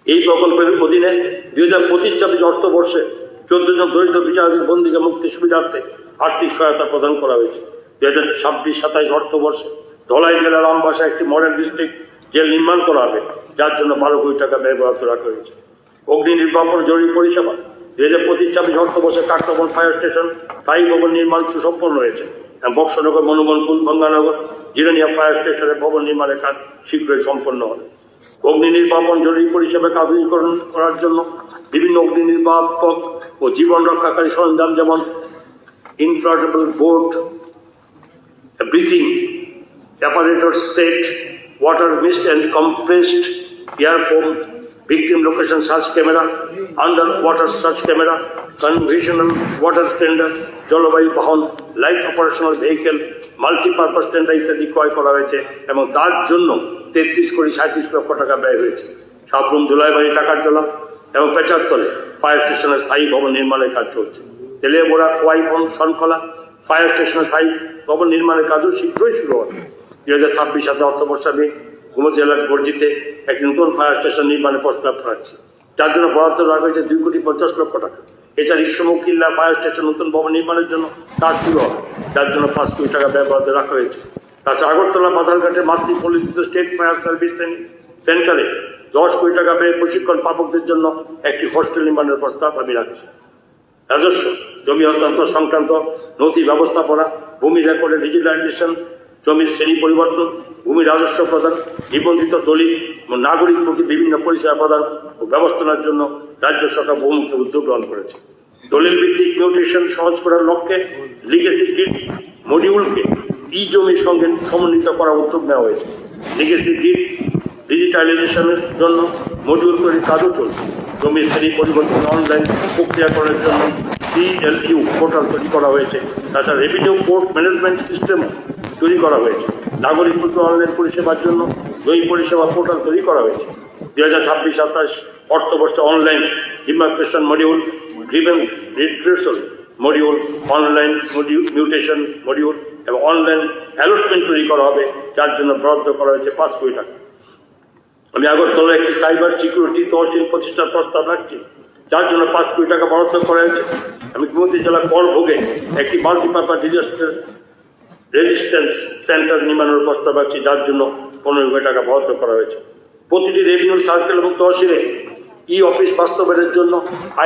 এই প্রকল্পের অধীনে 2025-26 অর্থবর্ষে 14 জন দরিদ্র বিচারাধীন বন্দীকে মুক্তি সুবিধার্থে আর্থিক সহায়তা প্রদান করা হয়েছে। 2026-27 অর্থবর্ষে ধলাই জেলার আমবাসা একটি মডেল ডিস্ট্রিক্ট জেল নির্মাণ করা হবে, যার জন্য 12 কোটি টাকা ব্যয় বরাদ্দ রাখা হয়েছে। অগ্নি নির্বাপন জরুরি পরিষেবা 2025-26 অর্থবর্ষে কাকরাবন ফায়ার স্টেশন স্থায়ী ভবন নির্মাণ সুসম্পন্ন হয়েছে। বক্সনগর, মনুবনপুর, গঙ্গানগর, জিরানিয়া ফায়ার স্টেশনের ভবন নির্মাণের কাজ শীঘ্রই সম্পন্ন হবে। অগ্নি নির্বাপন জরুরি পরিষেবাকে আধুনিকরণ করার জন্য বিভিন্ন অগ্নি নির্বাপক ও জীবন রক্ষাকারী সরঞ্জাম যেমন inflatable boat, breathing apparatus set, water mist and compressed air foam, victim location search camera, underwater search camera, conventional water tender, জলবায়ু বাহন, light operational vehicle, multipurpose tender ইত্যাদি ক্রয় করা হয়েছে এবং তার জন্য 33,37 লক্ষ টাকা ব্যয় হয়েছে। সাবরুম, জোলাইবাড়ি, টাকারজলা এবং পেচারতলে ফায়ার স্টেশনের স্থায়ী ভবন নির্মাণের কাজ চলছে। তেলেবোড়া, কোয়াইবন, সনকলা ফায়ার স্টেশনের স্থায়ী ভবন নির্মাণের কাজও শীঘ্রই শুরু হবে। 2026 অর্থবর্ষে আমি গুমতি জেলার গর্জিতে একটি নতুন ফায়ার স্টেশন নির্মাণের প্রস্তাব রাখছি, যার জন্য বরাদ্দ রাখা হয়েছে 2,50,00,000 টাকা। এছাড়া ইসমুখ কিল্লা ফায়ার স্টেশন নতুন ভবন নির্মাণের জন্য কাজ শুরু হবে, যার জন্য 5 কোটি টাকা ব্যয় বরাদ্দ রাখা হয়েছে। তাছাড়া আগরতলা বাধারঘাটের মাতৃপল্লিস্থিত স্টেট ফায়ার সার্ভিস সেন্টারে 10 কোটি টাকা ব্যয়ে প্রশিক্ষণ প্রাপকদের জন্য একটি হোস্টেল নির্মাণের প্রস্তাব আমি রাখছি। রাজস্ব, জমি হস্তান্তর সংক্রান্ত নথি ব্যবস্থাপনা, ভূমি রেকর্ডের ডিজিটালাইজেশন, জমির শ্রেণী পরিবর্তন, ভূমি রাজস্ব প্রদান, নিবন্ধিত দলিল এবং নাগরিকমুখী বিভিন্ন পরিষেবা প্রদান ও ব্যবস্থাপনার জন্য রাজ্য সরকার বহুমুখী উদ্যোগ গ্রহণ করেছে। দলিল ভিত্তিক মিউটেশন সহজ করার লক্ষ্যে লিগেসি ডিড মডিউলকে জমির সঙ্গে সমন্বিত করার উদ্যোগ নেওয়া হয়েছে। লিগেসি ডিড ডিজিটালাইজেশনের জন্য মডিউল তৈরির কাজও চলছে। জমির শ্রেণী পরিবর্তন অনলাইন প্রক্রিয়াকরণের জন্য CLU পোর্টাল তৈরি করা হয়েছে। তাছাড়া রেভিনিউ কোর্ট ম্যানেজমেন্ট সিস্টেম তৈরি করা হয়েছে। নাগরিক অনলাইন পরিষেবার জন্য জয়ী পরিষেবা পোর্টাল তৈরি করা হয়েছে। 2026-27 অর্থবর্ষে online demarcation module, grievance redressal module, online mutation module এবং অনলাইন অ্যালটমেন্ট তৈরি করা হবে, যার জন্য বরাদ্দ করা হয়েছে 5 কোটি টাকা। আমি আগরতলা একটি সাইবার সিকিউরিটি তহসিল প্রতিষ্ঠার প্রস্তাব রাখছি, যার জন্য 5 কোটি টাকা বরাদ্দ করা হয়েছে। আমি কুমিল্লা জেলা করভোগে একটি মাল্টিপারপাস ডিজাস্টার রেজিস্ট্যান্স সেন্টার নির্মাণের প্রস্তাব রাখছি, যার জন্য 15 কোটি টাকা বরাদ্দ করা হয়েছে। প্রতিটি রেভিনিউ সার্কেল এবং তহসিলে অফিস বাস্তবায়নের জন্য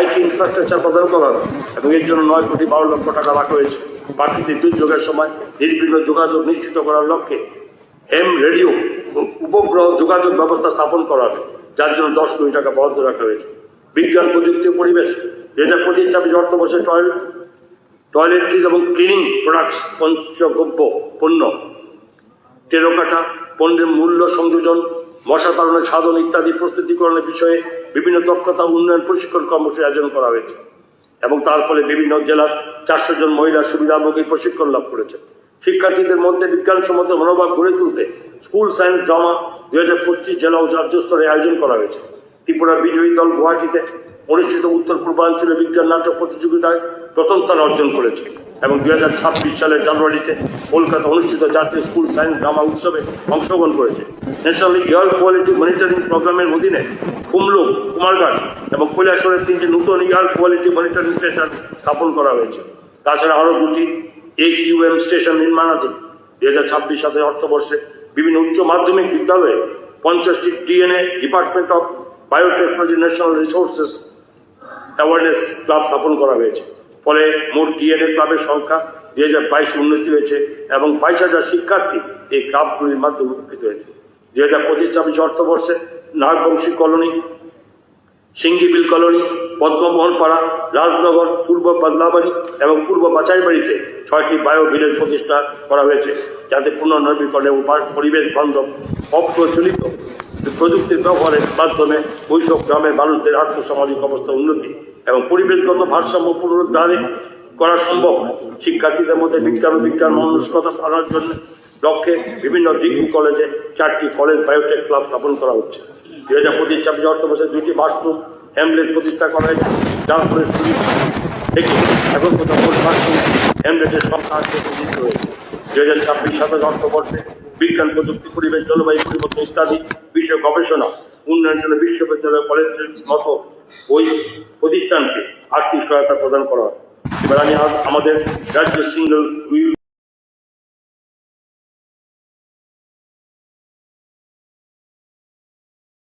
IT ইনফ্রাস্ট্রাকচার প্রদান করা হবে এবং এর জন্য 9 কোটি 12 লক্ষ টাকা রাখা হয়েছে। প্রাকৃতিক দুর্যোগের সময় নির্বিঘ্ন যোগাযোগ নিশ্চিত করার লক্ষ্যে রেডিও উপগ্রহ যোগাযোগ ব্যবস্থা স্থাপন করা হবে, যার জন্য 10 কোটি টাকা বরাদ্দ রাখা হয়েছে। বিজ্ঞান, প্রযুক্তি ও পরিবেশ 2025-26 অর্থবর্ষে টয়লেট্রিজ এবং ক্লিনিং প্রোডাক্টস পঞ্চগব্য পণ্য, টেরাকোটা পণ্যের মূল্য সংযোজন, মশা তাড়নের সাধন ইত্যাদি প্রস্তুতিকরণের বিষয়ে বিভিন্ন দক্ষতা উন্নয়ন প্রশিক্ষণ কর্মসূচি আয়োজন করা হয়েছে এবং তার ফলে বিভিন্ন জেলার 400 জন মহিলা সুবিধাভোগী প্রশিক্ষণ লাভ করেছে। শিক্ষার্থীদের মধ্যে বিজ্ঞানসম্মত মনোভাব গড়ে তুলতে স্কুল সায়েন্স ড্রামা 2025 জেলা ও রাজ্য স্তরে আয়োজন করা হয়েছে। ত্রিপুরা বিজয়ী দল গুয়াহাটিতে অনুষ্ঠিত উত্তর পূর্বাঞ্চলে বিজ্ঞান নাটক প্রতিযোগিতায় প্রথম স্থান অর্জন করেছে এবং 2026 সালের জানুয়ারিতে কলকাতা অনুষ্ঠিত জাতীয় স্কুল সায়েন্স ড্রামা উৎসবে অংশগ্রহণ করেছে। ন্যাশনাল এয়ার কোয়ালিটি মনিটরিং প্রোগ্রামের অধীনে কুমলুক, কুমারঘাট এবং কৈলাসহরের 3টি নতুন এয়ার কোয়ালিটি মনিটরিং স্টেশন স্থাপন করা হয়েছে। তাছাড়া আরও 2টি AQM স্টেশন নির্মাণাধীন। 2026-27 অর্থবর্ষে বিভিন্ন উচ্চ মাধ্যমিক বিদ্যালয়ে 50টি DNA department of biotechnology national resources awareness club স্থাপন করা হয়েছে। ফলে মোট DNA ক্লাবের সংখ্যা 2022 উন্নতি হয়েছে এবং 22,000 শিক্ষার্থী এই ক্লাবগুলির মাধ্যমে উপকৃত হয়েছে। 2025-26 অর্থবর্ষে নাগবংশী কলোনি, সিঙ্গিবিল কলোনি, পদ্মমোহন পাড়া, রাজনগর, পূর্ব বাদলাবাড়ি এবং পূর্ব বাছাইবাড়িতে 6টি বায়ো ভিলেজ প্রতিষ্ঠা করা হয়েছে, যাতে পুনর্নবীকরণে পরিবেশ বান্ধব অপ্রচলিত প্রযুক্তির ব্যবহারের মাধ্যমে ওইসব গ্রামের মানুষদের আর্থসামাজিক অবস্থা উন্নতি এবং পরিবেশগত ভারসাম্য পুনরুদ্ধারে করা সম্ভব। শিক্ষার্থীদের মধ্যে বিজ্ঞান মনস্কতা আনার জন্য লক্ষ্যে বিভিন্ন ডিগ্রি কলেজে 4টি কলেজ বায়োটেক ক্লাব স্থাপন করা হচ্ছে। 2025-26 অর্থবর্ষে 2টি মাশরুম হ্যামলেট প্রতিষ্ঠা করা হয়েছে, যার ফলে শুরু থেকে এখন পর্যন্ত মাশরুম হ্যামলেটের সংখ্যা বৃদ্ধি হয়েছে। 2026-27 অর্থবর্ষে বিজ্ঞান, প্রযুক্তি, পরিবেশ, জলবায়ু পরিবর্তন ইত্যাদি বিষয়ে গবেষণা উন্নয়নের জন্য বিশ্ববিদ্যালয়, কলেজের মতো ওই প্রতিষ্ঠানকে আর্থিক সহায়তা প্রদান করা হয়। এবার আমি আমাদের রাজ্য সিঙ্গেল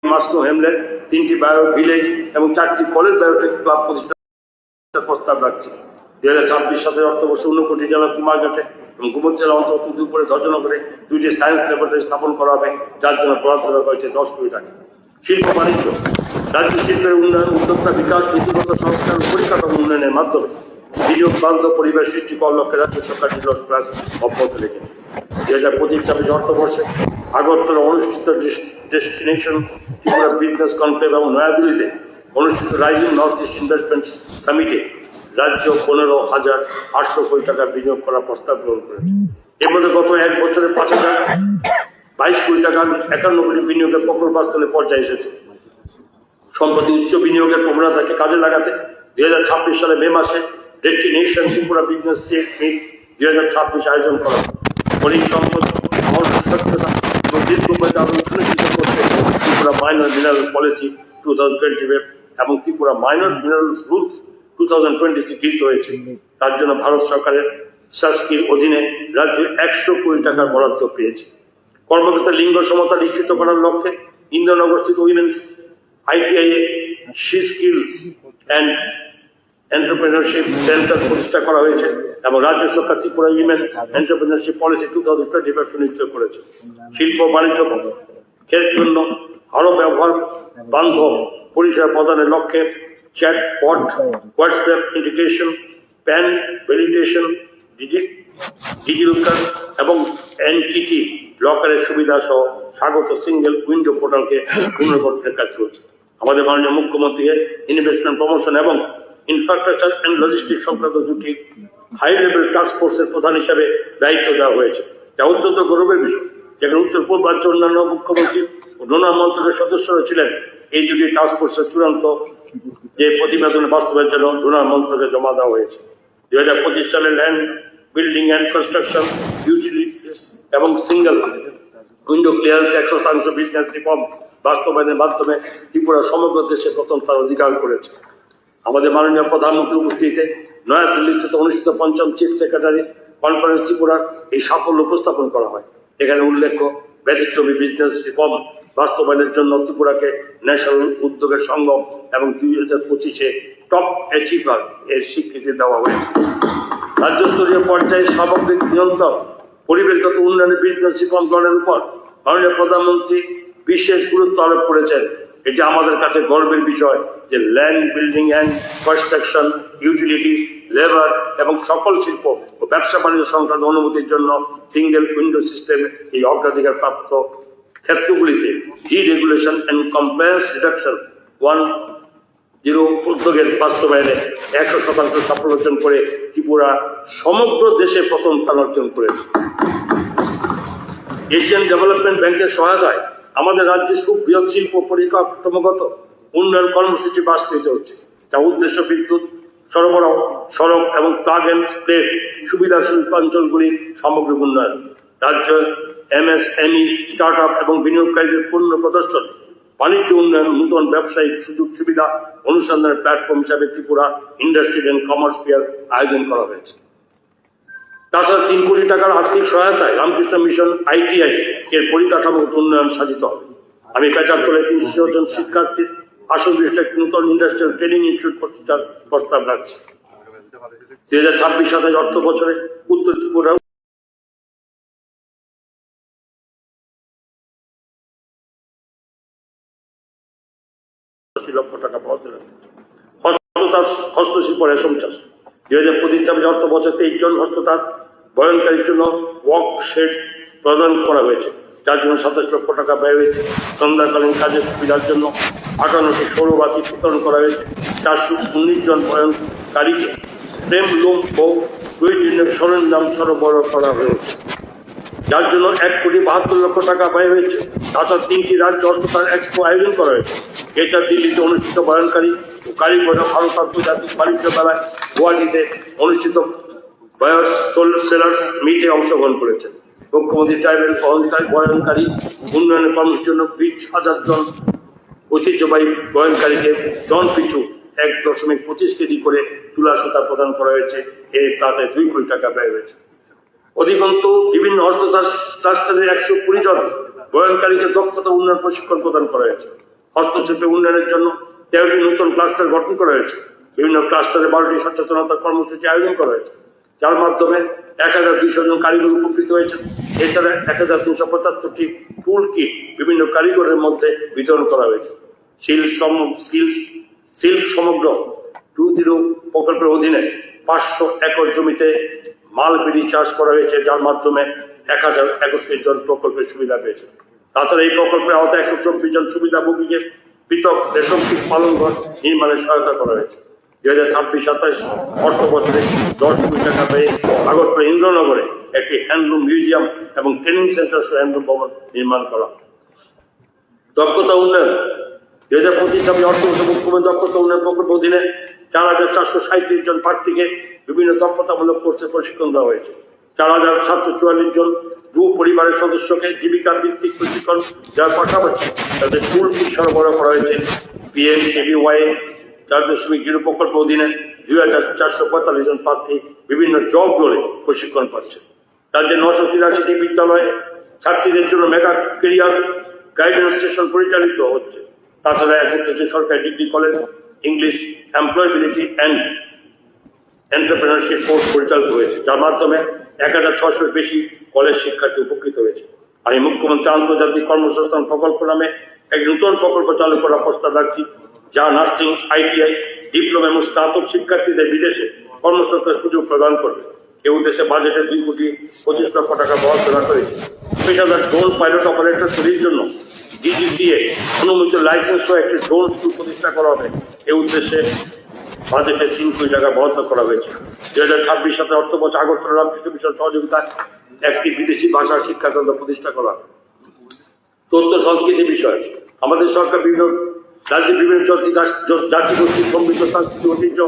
মাশরুম হ্যামলেট, 3টি বায়ো ভিলেজ এবং 4টি কলেজ বায়োটেক ক্লাব প্রতিষ্ঠার প্রস্তাব রাখছি। 2026-27 অর্থবর্ষে 29 জেলা কুমারঘাটে এবং গোমত জেলা অন্তর্গত দুপুরে ধর্জনগরে 2টি সায়েন্স ল্যাবরেটরি স্থাপন করা হবে, যার জন্য বরাদ্দ করা হয়েছে 10 কোটি টাকা। শিল্প বাণিজ্য রাজ্য শিল্পের উন্নয়ন, উদ্যোক্তা বিকাশ, নীতিগত সংস্কার ও পরিকাঠামো উন্নয়নের মাধ্যমে বিনিয়োগ বান্ধব পরিবেশ সৃষ্টি করার লক্ষ্যে রাজ্য সরকার ডিলস প্লাস অব্যাহত রেখেছে। 2025-26 অর্থবর্ষে আগরতলা অনুষ্ঠিত ডেস্টিনেশন ত্রিপুরা বিজনেস কনক্লেভ এবং নয়াদিল্লিতে অনুষ্ঠিত রাইজিং নর্থ ইস্ট ইনভেস্টমেন্ট সামিটে রাজ্য 15,800 কোটি টাকা বিনিয়োগ করার প্রস্তাব গ্রহণ করেছে। এর মধ্যে গত 1 বছরে 5,022 কোটি টাকা 51 কোটি বিনিয়োগের প্রকল্প বাস্তবায়নের পর্যায়ে এসেছে। সম্প্রতি উচ্চ বিনিয়োগের প্রবণতাকে কাজে লাগাতে 2026 সালে মে মাসে ডেস্টিনেশন ত্রিপুরা বিজনেস মিট 2026 আয়োজন করা হয়। খনিজ সম্পদ, স্বচ্ছতা এবং দীর্ঘমেয়াদী আরো সুনিশ্চিত করতে ত্রিপুরা মাইনর মিনারেল পলিসি 2020 এবং ত্রিপুরা মাইনর মিনারেলস রুলস 2020 গৃহীত হয়েছে। তার জন্য ভারত সরকারের শাসকির অধীনে রাজ্য 100 কোটি টাকার বরাদ্দ পেয়েছে। কর্মক্ষেত্রে লিঙ্গ সমতা নিশ্চিত করার লক্ষ্যে ইন্দ্রনগরস্থিত women's ITI she skills and entrepreneurship centre প্রতিষ্ঠা করা হয়েছে এবং রাজ্য সরকার ত্রিপুরা উইমেন এন্টারপ্রেনারশিপ পলিসি 2025 সুনিশ্চিত করেছে। শিল্প বাণিজ্য জন্য আরো ব্যবহার বান্ধব পরিষেবা প্রদানের লক্ষ্যে chatbot, WhatsApp integration, pan validation, DigiLocker এবং এনটিটি লকারের সুবিধা সহ স্বাগত সিঙ্গেল উইন্ডো পোর্টালকে পুনর্গঠনের কাজ চলছে। আমাদের মাননীয় মুখ্যমন্ত্রী ইনভেস্টমেন্ট প্রমোশন এবং ইনফ্রাস্ট্রাকচার অ্যান্ড লজিস্টিক সংক্রান্ত দুটি হাই লেভেল টাস্ক ফোর্সের প্রধান হিসেবে দায়িত্ব দেওয়া হয়েছে, যা অত্যন্ত গৌরবের বিষয়। যেখানে উত্তর পূর্বাঞ্চল অন্যান্য মুখ্যমন্ত্রী ও ডোনার মন্ত্রকের সদস্যরা ছিলেন, এই দুটি টাস্ক ফোর্সের চূড়ান্ত যে প্রতিবেদন বাস্তবায়নের জন্য ডোনার মন্ত্রকে জমা দেওয়া হয়েছে। 2025 সালে land building and construction utilities এবং single window clearance 100% business reform বাস্তবায়নের মাধ্যমে ত্রিপুরা সমগ্র দেশে প্রথম স্থান অধিকার করেছে। আমাদের মাননীয় প্রধানমন্ত্রীর উপস্থিতিতে নয়াদিল্লিতে অনুষ্ঠিত ৫ম চিফ সেক্রেটারি কনফারেন্স ত্রিপুরার এই সাফল্য উপস্থাপন করা হয়। এখানে উল্লেখ্য, ব্যতিক্রমী বিজনেস রিফর্ম বাস্তবায়নের জন্য ত্রিপুরাকে ন্যাশনাল উদ্যোগের সঙ্গম এবং 2025-এ টপ অ্যাচিভার এর স্বীকৃতি দেওয়া হয়েছে। রাজ্যস্তরীয় পর্যায়ে সামগ্রিক নিয়ন্ত্রণ পরিবেশগত উন্নয়নের বিজনেস রিফর্ম গ্রহণের উপর মাননীয় প্রধানমন্ত্রী বিশেষ গুরুত্ব আরোপ করেছেন। এটি আমাদের কাছে গর্বের বিষয় যে land building and construction, utilities, labour এবং সকল শিল্প ও ব্যবসা বাণিজ্য সংক্রান্ত অনুমতির জন্য সিঙ্গেল উইন্ডো সিস্টেম এই অগ্রাধিকার প্রাপ্ত ক্ষেত্রগুলিতে ডিরেগুলেশন অ্যান্ড কমপ্লায়েন্স রিডাকশন 1.0 উদ্যোগের বাস্তবায়নে 100% সাফল্য অর্জন করে ত্রিপুরা সমগ্র দেশে প্রথম স্থান অর্জন করেছে। এশিয়ান ডেভেলপমেন্ট ব্যাংকের সহায়তায় আমাদের রাজ্যে সুবৃহৎ শিল্প পরিকাঠামোগত উন্নয়ন কর্মসূচি বাস্তবায়িত হচ্ছে, যা উদ্দেশ্য বিদ্যুৎ সরবরাহ, সড়ক এবং প্লাগ এন্ড প্লে সুবিধা শিল্পাঞ্চলগুলির সামগ্রিক উন্নয়ন। রাজ্য এমএসএমই, স্টার্ট আপ এবং বিনিয়োগকারীদের পূর্ণ প্রদর্শন, বাণিজ্য উন্নয়ন, নূতন ব্যবসায়িক সুযোগ সুবিধা অনুসন্ধানের প্ল্যাটফর্ম হিসাবে Tripura industry and commerce fair আয়োজন করা হয়েছে। তাছাড়া ৩ কোটি টাকার আর্থিক সহায়তায় রামকৃষ্ণ মিশন ITI এর পরিকাঠামোগত উন্নয়ন সাধিত হবে। আমি পেটার করে ৩০০ জন শিক্ষার্থীর আসন বিশিষ্ট একটি নূতন ইন্ডাস্ট্রিয়াল ট্রেনিং ইনস্টিটিউট প্রতিষ্ঠার প্রস্তাব রাখছি। 2026-27 অর্থ বছরে উত্তর ত্রিপুরা লক্ষ টাকা পাওয়া যাবে। হস্তশিল্প রেশম চাষ 2025 অর্থ বছর 23 জন হস্ততাঁত বয়নকারীর জন্য ওয়ার্ক শেড প্রদান করা হয়েছে, যার জন্য 27 লক্ষ টাকা ব্যয় হয়েছে। সন্ধ্যাকালীন কাজের সুবিধার জন্য 58টি সৌরবাতি বিতরণ করা হয়েছে। 419 জন বয়নকারীকে ফ্রেম, লুম ও প্রয়োজনীয় সরঞ্জাম সরবরাহ করা হয়েছে, যার জন্য 1,72 লক্ষ টাকা ব্যয় হয়েছে। তাছাড়া 3টি রাজ্য হস্ততাঁত এক্সপো আয়োজন করা হয়েছে। এছাড়া দিল্লিতে অনুষ্ঠিত বয়নকারী ও কারিগর ভারত আন্তর্জাতিক বাণিজ্য মেলায় গুয়াহাটিতে অনুষ্ঠিত বয়স সেলার্স মিটে অংশগ্রহণ করেছেন। মুখ্যমন্ত্রী ট্রাইবেল বয়নকারী উন্নয়নের কর্মসূচির জন্য 20,000 জন ঐতিহ্যবাহী বয়নকারীকে জন পিছু 1.25 কেজি করে তুলা সুতা প্রদান করা হয়েছে। এর প্রায় 2 কোটি টাকা ব্যয় হয়েছে। অধিকন্তু বিভিন্ন হস্ততাঁত ক্লাস্টারের 120 জন বয়নকারীকে দক্ষতা উন্নয়ন প্রশিক্ষণ প্রদান করা হয়েছে। হস্তশিল্পে উন্নয়নের জন্য 13টি নতুন ক্লাস্টার গঠন করা হয়েছে। বিভিন্ন ক্লাস্টারে 12টি সচেতনতা কর্মসূচি আয়োজন করা হয়েছে, যার মাধ্যমে 1200 জন কারিগর উপকৃত হয়েছে। এছাড়া 1375টি টুল কিট বিভিন্ন কারিগরের মধ্যে বিতরণ করা হয়েছে। সিল্ক সমগ্র 20 প্রকল্পের অধীনে 500 একর জমিতে মালবেরি চাষ করা হয়েছে, যার মাধ্যমে 1031 জন প্রকল্পের সুবিধা পেয়েছে। তাছাড়া এই প্রকল্পের আওতায় 124 জন সুবিধাভোগীকে পৃথক রেশম কীট পালন ঘর নির্মাণের সহায়তা করা হয়েছে। 2026-27 অর্থ বছরে 10 কোটি টাকা ব্যয়ে আগরতলা ইন্দ্রনগরে একটি হ্যান্ডলুম মিউজিয়াম এবং ট্রেনিং সেন্টার সহ হ্যান্ডলুম ভবন নির্মাণ করা। দক্ষতা উন্নয়ন 2025 অর্থ বছর মুখ্যমন্ত্রী দক্ষতা উন্নয়ন প্রকল্প অধীনে 4,437 জন প্রার্থীকে বিভিন্ন দক্ষতামূলক কোর্সে প্রশিক্ষণ দেওয়া হয়েছে। 4,744 জন দু পরিবারের সদস্যকে জীবিকা ভিত্তিক প্রশিক্ষণ দেওয়ার পাশাপাশি তাদের টুল কিট সরবরাহ করা হয়েছে। PMKVY 4.0 প্রকল্প অধীনে 2,445 জন প্রার্থী বিভিন্ন জব রোলে প্রশিক্ষণ পাচ্ছে। রাজ্যে 983টি বিদ্যালয়ে ছাত্রীদের জন্য মেগা কেরিয়ার গাইডেন্স সেশন পরিচালিত হচ্ছে। তাছাড়া 31টি সরকারি degree college English employability and entrepreneurship course পরিচালিত হয়েছে, যার মাধ্যমে 1,600 বেশি কলেজ শিক্ষার্থী উপকৃত হয়েছে। আমি মুখ্যমন্ত্রী আন্তর্জাতিক কর্মসংস্থান প্রকল্প নামে এক নতুন প্রকল্প চালু করার প্রস্তাব রাখছি, যা নার্সিং, ITI, ডিপ্লোমা এবং স্নাতক শিক্ষার্থীদের বিদেশে কর্মসংস্থানের সুযোগ প্রদান করবে। এই উদ্দেশ্যে বাজেটে 2,25 লক্ষ টাকা বরাদ্দ রাখা হয়েছে। পেশাদার ড্রোন পাইলট অপারেটর তৈরির জন্য DGCA অনুমোদিত লাইসেন্স সহ একটি ড্রোন স্কুল প্রতিষ্ঠা করা হবে। এই উদ্দেশ্যে বাজেটে 3 কোটি টাকা বরাদ্দ করা হয়েছে। 2026 সালে অর্থবর্ষে আগরতলা রামকৃষ্ণ মিশন সহযোগিতায় একটি বিদেশি ভাষা শিক্ষা কেন্দ্র প্রতিষ্ঠা করা। তথ্য সংস্কৃতি বিষয় আমাদের সরকার বিভিন্ন রাজ্যের বিভিন্ন জাতিগোষ্ঠীর সমৃদ্ধ সাংস্কৃতিক ঐতিহ্য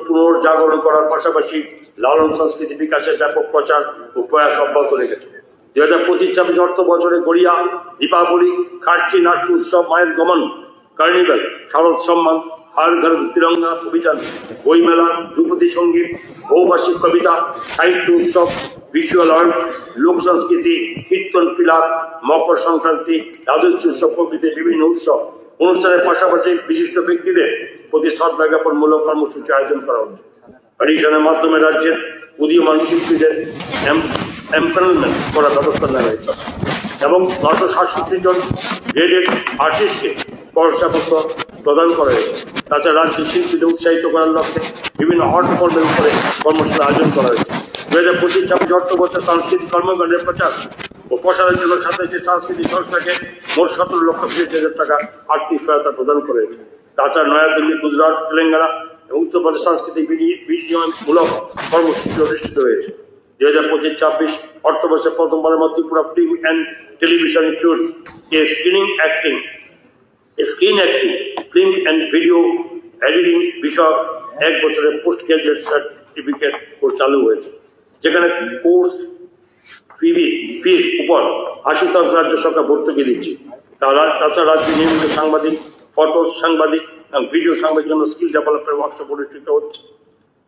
পুনর্জাগরণ করার পাশাপাশি লালন সংস্কৃতি বিকাশের ব্যাপক প্রচার ও প্রয়াস অব্যাহত রেখেছে। 2025-26 অর্থ বছরে গড়িয়া, দীপাবলি, খার্চি নাট্য উৎসব, মায়ের গমন, কার্নিভাল, শারদ সম্মান, হর ঘর তিরঙ্গা অভিযান, বইমেলা, ধ্রুপদী সঙ্গীত, বহুভাষিক কবিতা, সাহিত্য উৎসব, ভিজুয়াল আর্ট, লোক সংস্কৃতি, কীর্তন পিলাপ, মকর সংক্রান্তি, রাজস্ব উৎসব প্রভৃতি বিভিন্ন উৎসব অনুষ্ঠানের পাশাপাশি বিশিষ্ট ব্যক্তিদের প্রতি শ্রদ্ধা জ্ঞাপনমূলক কর্মসূচি আয়োজন করা হচ্ছে। অডিশনের মাধ্যমে রাজ্যের উদীয়মান শিল্পীদের এমপ্যানেলমেন্ট করার ব্যবস্থা নেওয়া হয়েছে এবং 967 জন গ্রেডেড আর্টিস্টকে প্রশংসাপত্র প্রদান করা হয়েছে। তাছাড়া রাজ্যের শিল্পীদের উৎসাহিত করার লক্ষ্যে বিভিন্ন আর্ট ফর্মের উপরে কর্মশালা আয়োজন করা হয়েছে। 2025-26 অর্থ বছর সাংস্কৃতিক কর্মকাণ্ডের প্রচার ও প্রসারের জন্য 27টি সাংস্কৃতিক সংস্থাকে মোট 17,20,000 টাকা আর্থিক সহায়তা প্রদান করা হয়েছে। তাছাড়া নয়াদিল্লি, গুজরাট, তেলেঙ্গানা এবং উত্তরপ্রদেশ সাংস্কৃতিক বিনিময়মূলক কর্মসূচি অনুষ্ঠিত হয়েছে। 2025-26 অর্থবর্ষে প্রথমবারের মতো Tripura film and television institute screen acting, film and video editing বিষয়ক 1 বছরের পোস্ট গ্রাজুয়েট সার্টিফিকেট কোর্স চালু হয়েছে, যেখানে কোর্স ফির উপর 80% রাজ্য সরকার ভর্তুকি দিচ্ছে। তাছাড়া রাজ্যে নিয়মিত সাংবাদিক, ফটো সাংবাদিক এবং ভিডিও সাংবাদিক জন্য স্কিল ডেভেলপমেন্ট ওয়ার্কশপ অনুষ্ঠিত হচ্ছে।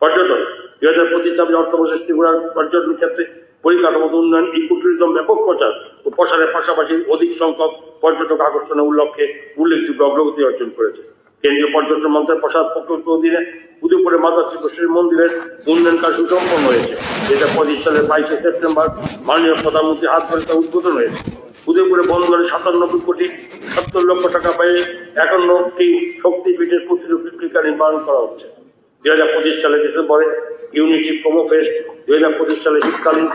পর্যটন 2025-26 অর্থবর্ষে ত্রিপুরার পর্যটন ক্ষেত্রে পরিকাঠামো উন্নয়ন, ইকো ট্যুরিজম ব্যাপক প্রচার ও প্রসারের পাশাপাশি অধিক সংখ্যক পর্যটক আকর্ষণের লক্ষ্যে উল্লেখযোগ্য অগ্রগতি অর্জন করেছে। কেন্দ্রীয় পর্যটন মন্ত্রণালয়ের প্রসাদ প্রকল্পের অধীনে উদয়পুরে মাতা ত্রিপুরেশ্বরী মন্দিরের উন্নয়ন কাজ সুসম্পন্ন হয়েছে। 2025 সালের 22 সেপ্টেম্বর মাননীয় প্রধানমন্ত্রীর হাত ধরে তা উদ্বোধন হয়েছে। উদয়পুরে বন্দরে 97,70,00,000 টাকা ব্যয়ে 51টি শক্তিপীঠের প্রতিরূপিকা নির্মাণ করা হচ্ছে। 2025 সালে ডিসেম্বরে ইউনিটি প্রোমো ফেস্ট 2025 সালে শীতকালীন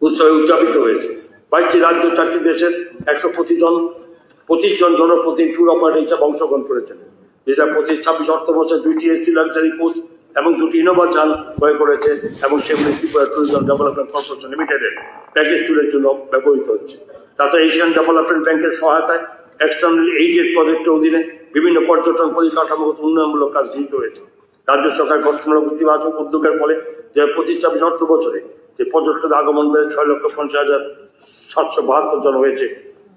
উৎসবে উদযাপিত হয়েছে। 22টি রাজ্য, 4টি দেশের 125 জন জনপ্রতিনিধি ট্যুর অপারেটর হিসেবে অংশগ্রহণ করেছেন। 2025-26 অর্থবর্ষে 2টি এসি লাক্সারি কোচ এবং 2টি ইনোভা যান ক্রয় করেছে এবং সেগুলি ত্রিপুরা ট্যুরিজম ডেভেলপমেন্ট কর্পোরেশন লিমিটেডের প্যাকেজ ট্যুরের জন্য ব্যবহৃত হচ্ছে। তাছাড়া এশিয়ান ডেভেলপমেন্ট ব্যাংকের সহায়তায় এক্সটার্নাল এইডেড প্রজেক্টের অধীনে বিভিন্ন পর্যটন পরিকাঠামোগত উন্নয়নমূলক কাজ গৃহীত হয়েছে। রাজ্য সরকার গঠনমূলক ইতিবাচক উদ্যোগের ফলে 2025-26 অর্থ বছরে যে পর্যটকদের আগমন বেড়ে 6,50,772 জন হয়েছে।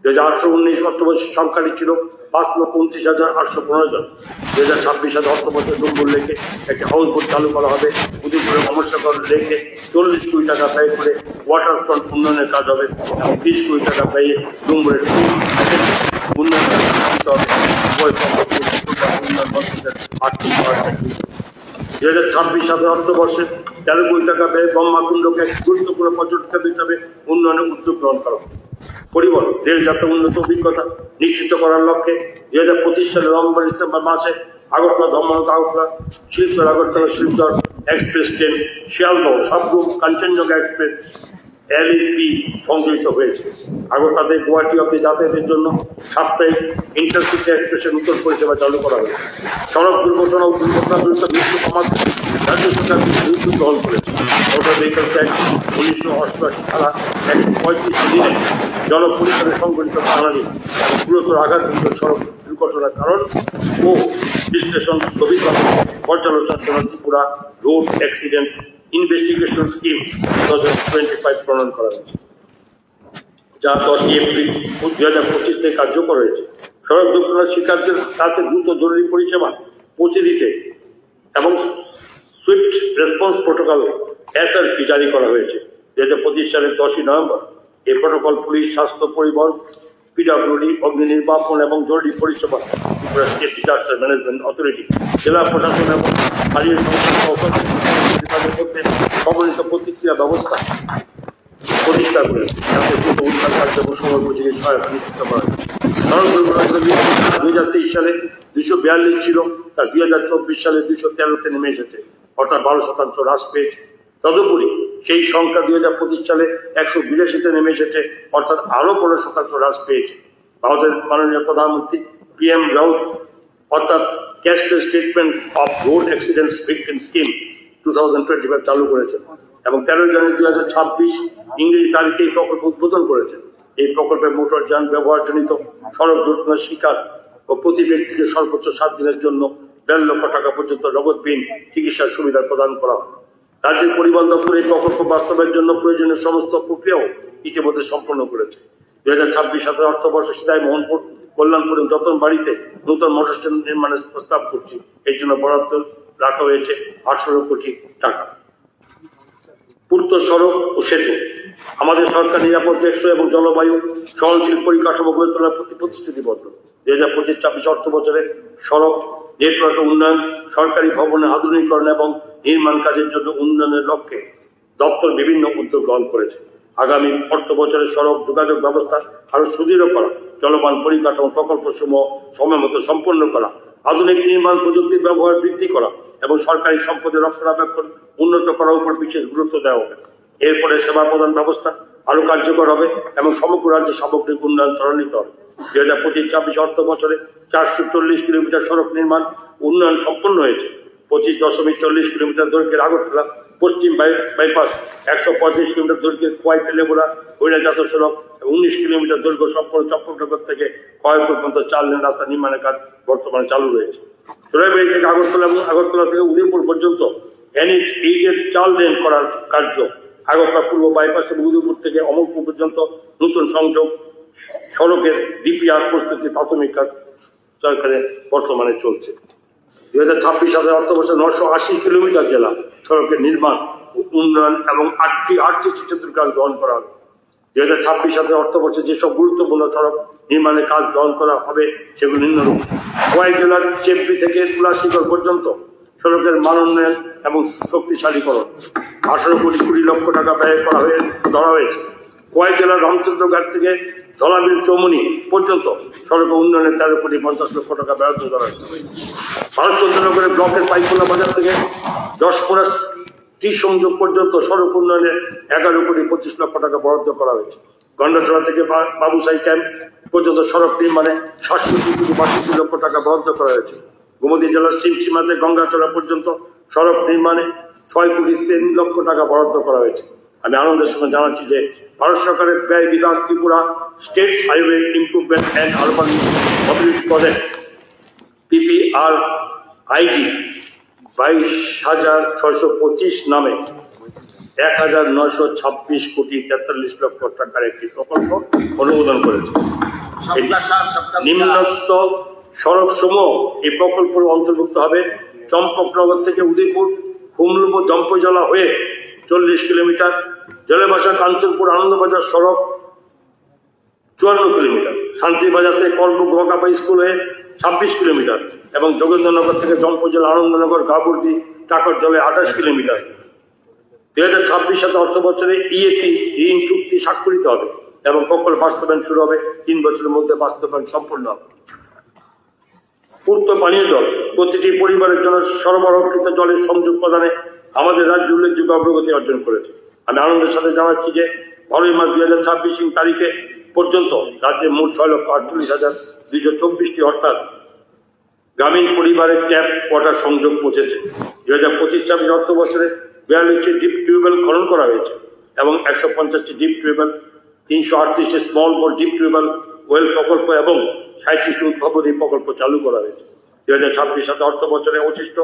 2018-19 অর্থ বছরের সংখ্যাটি ছিল 5,29,815 জন। 2026 সালে অর্থ বছর ডুম্বুর লেকে একটি হাউস বোট চালু করা হবে। উদয়পুরের অমরসাগর লেকে 40 কোটি টাকা ব্যয় করে ওয়াটার ফ্রন্ট উন্নয়নের কাজ হবে এবং 30 কোটি টাকা ব্যয়ে ডুম্বুরের উন্নয়ন কাজ হবে। 2026 সালে অর্থবর্ষে 13 কোটি টাকা ব্যয়ে ব্রহ্মাকুণ্ডকে এক গুরুত্বপূর্ণ পর্যটন হিসাবে উন্নয়নের উদ্যোগ গ্রহণ করা হবে। পরিবহন রেল যাত্রা উন্নত অভিজ্ঞতা নিশ্চিত করার লক্ষ্যে 2025 সালের নভেম্বর-ডিসেম্বর মাসে Agartala Dharmanagar Agartala Silchar Agartala Silchar express train, Sealdah Sabroom Kanchenjunga express LSP সংযোজিত হয়েছে। আগরতলা থেকে গুয়াহাটি অব্দি যাতায়াতের জন্য সাপ্তাহিক ইন্টারসিটি এক্সপ্রেসের নতুন পরিষেবা চালু করা হয়েছে। সড়ক দুর্ঘটনা ও দুর্ঘটনাজনিত মৃত্যু কমাতে রাজ্য সরকার উদ্যোগ গ্রহণ করেছে। মোটর ভেহিকলস অ্যাক্ট 1988 ধারা 135 দিনে জনপরিসরে সংঘটিত প্রাণালী গুরুতর আঘাতজনিত সড়ক দুর্ঘটনার কারণ ও বিশ্লেষণ স্থগিত পর্যালোচনার জন্য Tripura road accident investigation scheme 2025 প্রণয়ন করা হয়েছে, যা 10 এপ্রিল 2025 থেকে কার্যকর হয়েছে। সড়ক দুর্ঘটনার শিকারদের কাছে দ্রুত জরুরি পরিষেবা পৌঁছে দিতে এবং সুইফট রেসপন্স প্রোটোকল SRP জারি করা হয়েছে। 2025 সালের 10 নভেম্বর এই প্রোটোকল পুলিশ, স্বাস্থ্য, পরিবহন, PWD, অগ্নি নির্বাপন এবং জরুরি পরিষেবা Tripura state disaster management authority, জেলা প্রশাসন এবং স্থানীয় বিভাগের মধ্যে সমন্বিত প্রতিক্রিয়া ব্যবস্থা প্রতিষ্ঠা করেছে, যাতে দ্রুত উদ্ধার কার্য এবং সময়োপযোগী সহায়তা নিশ্চিত করা হয়। সড়ক দুর্ঘটনা 2023 সালে 242 ছিল, তা 2024 সালে 213-তে নেমে এসেছে, অর্থাৎ 12% হ্রাস পেয়েছে। তদুপরি সেই সংখ্যা 2025 সালে 182-তে নেমে এসেছে, অর্থাৎ আরো 15% হ্রাস পেয়েছে। ভারতের মাননীয় প্রধানমন্ত্রী PM রাউত অর্থাৎ cashless treatment of road accidents victim scheme 2025 চালু করেছেন এবং 13 জানুয়ারি 2026 ইংরেজি তারিখে এই প্রকল্প উদ্বোধন করেছেন। এই প্রকল্পে মোটর যান ব্যবহারজনিত সড়ক দুর্ঘটনার শিকার ও প্রতি ব্যক্তিকে সর্বোচ্চ 7 দিনের জন্য 1.5 লক্ষ টাকা পর্যন্ত নগদবিহীন চিকিৎসার সুবিধা প্রদান করা হয়। রাজ্যের পরিবহন দপ্তর এই প্রকল্প বাস্তবায়নের জন্য প্রয়োজনীয় সমস্ত প্রক্রিয়াও ইতিমধ্যে সম্পন্ন করেছে। 2026-27 অর্থবর্ষে সিধাই মোহনপুর, কল্যাণপুর এবং যতনবাড়িতে নতুন মোটর স্ট্যান্ড নির্মাণের প্রস্তাব করছি। এর জন্য বরাদ্দ রাখা হয়েছে 18 কোটি টাকা। পূর্ত সড়ক ও সেতু। আমাদের সরকার নিরাপদ, টেকসই এবং জলবায়ু সহনশীল পরিকাঠামো গড়ে তোলার প্রতি প্রতিশ্রুতিবদ্ধ। 2025-26 অর্থ বছরে সড়ক নেটওয়ার্ক উন্নয়ন, সরকারি ভবনের আধুনিকীকরণ এবং নির্মাণ কাজের জন্য উন্নয়নের লক্ষ্যে দপ্তর বিভিন্ন উদ্যোগ গ্রহণ করেছে। আগামী অর্থ বছরে সড়ক যোগাযোগ ব্যবস্থা আরো সুদৃঢ় করা, জলবান পরিকাঠামো প্রকল্পসমূহ সময়মতো সম্পন্ন করা, আধুনিক নির্মাণ প্রযুক্তির ব্যবহার বৃদ্ধি করা এবং সরকারি সম্পদের রক্ষণাবেক্ষণ উন্নত করার উপর বিশেষ গুরুত্ব দেওয়া হবে। এরপরে সেবা প্রদান ব্যবস্থা আরো কার্যকর হবে এবং সমগ্র রাজ্যে সামগ্রিক উন্নয়ন ত্বরান্বিত হবে। 2025-26 অর্থ বছরে 440 কিলোমিটার সড়ক নির্মাণ উন্নয়ন সম্পন্ন হয়েছে। 25.40 কিলোমিটার দৈর্ঘ্যের আগরতলা পশ্চিম বাইপাস, 135 কিলোমিটার দৈর্ঘ্যের খোয়াই তেলেবুড়া বহিরাজাত সড়ক এবং 19 কিলোমিটার দৈর্ঘ্য সম্পূর্ণ চক্রনগর থেকে খোয়াই পর্যন্ত 4 লেন রাস্তা নির্মাণের কাজ বর্তমানে চালু রয়েছে। চোরাইবাড়ি থেকে আগরতলা এবং আগরতলা থেকে উদয়পুর পর্যন্ত NH8 এর 4 লেন করার কার্য, আগরতলা পূর্ব বাইপাস এবং উদয়পুর থেকে অমরপুর পর্যন্ত নতুন সংযোগ সড়কের DPR প্রস্তুতি প্রাথমিক কাজ সরকারের বর্তমানে চলছে। 2026 অর্থবর্ষে 980 কিলোমিটার জেলা সড়কের নির্মাণ, উন্নয়ন এবং 8টি RTC সেতুর কাজ গ্রহণ করা হবে। 2026 অর্থবর্ষে যেসব গুরুত্বপূর্ণ সড়ক নির্মাণের কাজ গ্রহণ করা হবে সেগুলো নিম্নরূপ: খোয়াই জেলার চেম্পি থেকে তুলাশিগড় পর্যন্ত সড়কের মান উন্নয়ন এবং শক্তিশালীকরণ 18 কোটি 20 লক্ষ টাকা ব্যয় ধরা হয়েছে। খোয়াই জেলার রামচন্দ্রঘাট থেকে ধলাবিল চৌমুনি পর্যন্ত সড়ক উন্নয়নে 13 কোটি 50 লক্ষ টাকা বরাদ্দ করা হয়েছে। ভারতচন্দ্রনগরের ব্লকের পাইকোলা বাজার থেকে যশপুরা টি সংযোগ পর্যন্ত সড়ক উন্নয়নে 11 কোটি 25 লক্ষ টাকা বরাদ্দ করা হয়েছে। গন্ডাচড়া থেকে বাবুসাই ক্যাম্প পর্যন্ত সড়ক নির্মাণে 700 কোটি 62 লক্ষ টাকা বরাদ্দ করা হয়েছে। গোমতী জেলার সিমসিমাতে গঙ্গাচড়া পর্যন্ত সড়ক নির্মাণে 6 কোটি 3 লক্ষ টাকা বরাদ্দ করা হয়েছে। আমি আনন্দের সঙ্গে জানাচ্ছি যে ভারত সরকারের ব্যয় বিভাগ Tripura state highway improvement and urban mobility project PPRID 22,625 নামে 1,926 কোটি 43 লক্ষ টাকার একটি প্রকল্প অনুমোদন করেছে। নিম্নোক্ত সড়ক সমূহ এই প্রকল্পের অন্তর্ভুক্ত হবে: চম্পকনগর থেকে উদয়পুর হুমলুপ জম্পজলা হয়ে 40 কিলোমিটার, জলেবাসা কাঞ্চনপুর আনন্দবাজার সড়ক 54 কিলোমিটার, শান্তিবাজার থেকে কলবুক রকাপা স্কুল হয়ে 26 কিলোমিটার এবং যোগেন্দ্রনগর থেকে জম্পজলা আনন্দনগর গাবুর্দি টাকার জলে 28 কিলোমিটার। 2026 অর্থ বছরে EAP ঋণ চুক্তি স্বাক্ষরিত হবে এবং প্রকল্প বাস্তবায়ন শুরু হবে 3 বছরের মধ্যে বাস্তবায়ন সম্পূর্ণ হবে। পূর্ত পানীয় জল প্রতিটি পরিবারের জন্য সরবরাহকৃত জলের সংযোগ প্রদানে আমাদের রাজ্য উল্লেখযোগ্য অগ্রগতি অর্জন করেছে। আমি আনন্দের সাথে জানাচ্ছি যে 12 মার্চ 2026 তারিখে পর্যন্ত রাজ্যে মোট 6,48,224টি অর্থাৎ গ্রামীণ পরিবারের ট্যাপ ওয়াটার সংযোগ পৌঁছেছে। 2025-26 অর্থ বছরে 42টি ডিপ টিউবওয়েল খনন করা হয়েছে এবং 150টি ডিপ টিউবওয়েল, 338টি small bore deep tubewell well প্রকল্প এবং 60টি উদ্ভাবনী প্রকল্প চালু করা হয়েছে। 2026 অর্থ বছরে অবশিষ্ট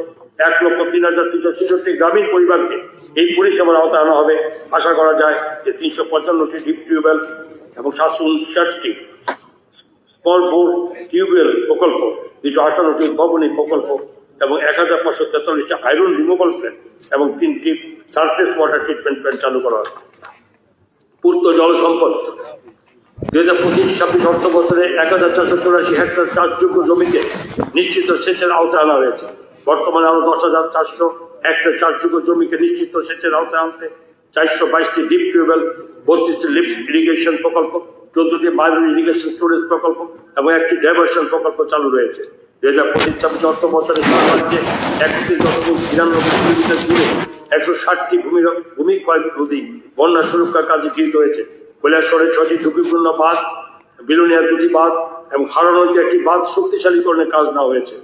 1,03,366 গ্রামীণ পরিবারকে এই পরিষেবার আওতায় আনা হবে। আশা করা যায় যে 355টি ডিপ টিউবওয়েল এবং 759টি স্মল বোর টিউবওয়েল প্রকল্প, 258টি উদ্ভাবনী প্রকল্প এবং 1,543টি আয়রন রিমুভাল প্ল্যান্ট এবং 3টি সারফেস ওয়াটার ট্রিটমেন্ট প্ল্যান্ট চালু করা হবে। পূর্ত জল সম্পদ 2025-26 অর্থ বছরে 1,484 হেক্টর চাষযোগ্য জমিকে নিশ্চিত সেচের আওতায় আনা হয়েছে। বর্তমানে আরো 10,400 হেক্টর চাষযোগ্য জমিকে নিশ্চিত সেচের আওতায় আনতে 422টি ডিপ টিউবওয়েল, 32টি লিফট ইরিগেশন প্রকল্প, 14টি বায়ো ইরিগেশন স্টোরেজ প্রকল্প এবং 1টি ডাইভার্সন প্রকল্প চালু রয়েছে। 2025-26 অর্থ বছরে রাজ্যে 31.93 কিলোমিটার জুড়ে 160টি ভূমিক্ষয় নদী বন্যা সুরক্ষার কাজে গৃহীত হয়েছে। কৈলাসহরের 6টি ঝুঁকিপূর্ণ বাঁধ, বিলোনিয়া দুটি বাঁধ এবং হারানোতে একটি বাঁধ শক্তিশালীকরণের কাজ নেওয়া হয়েছে।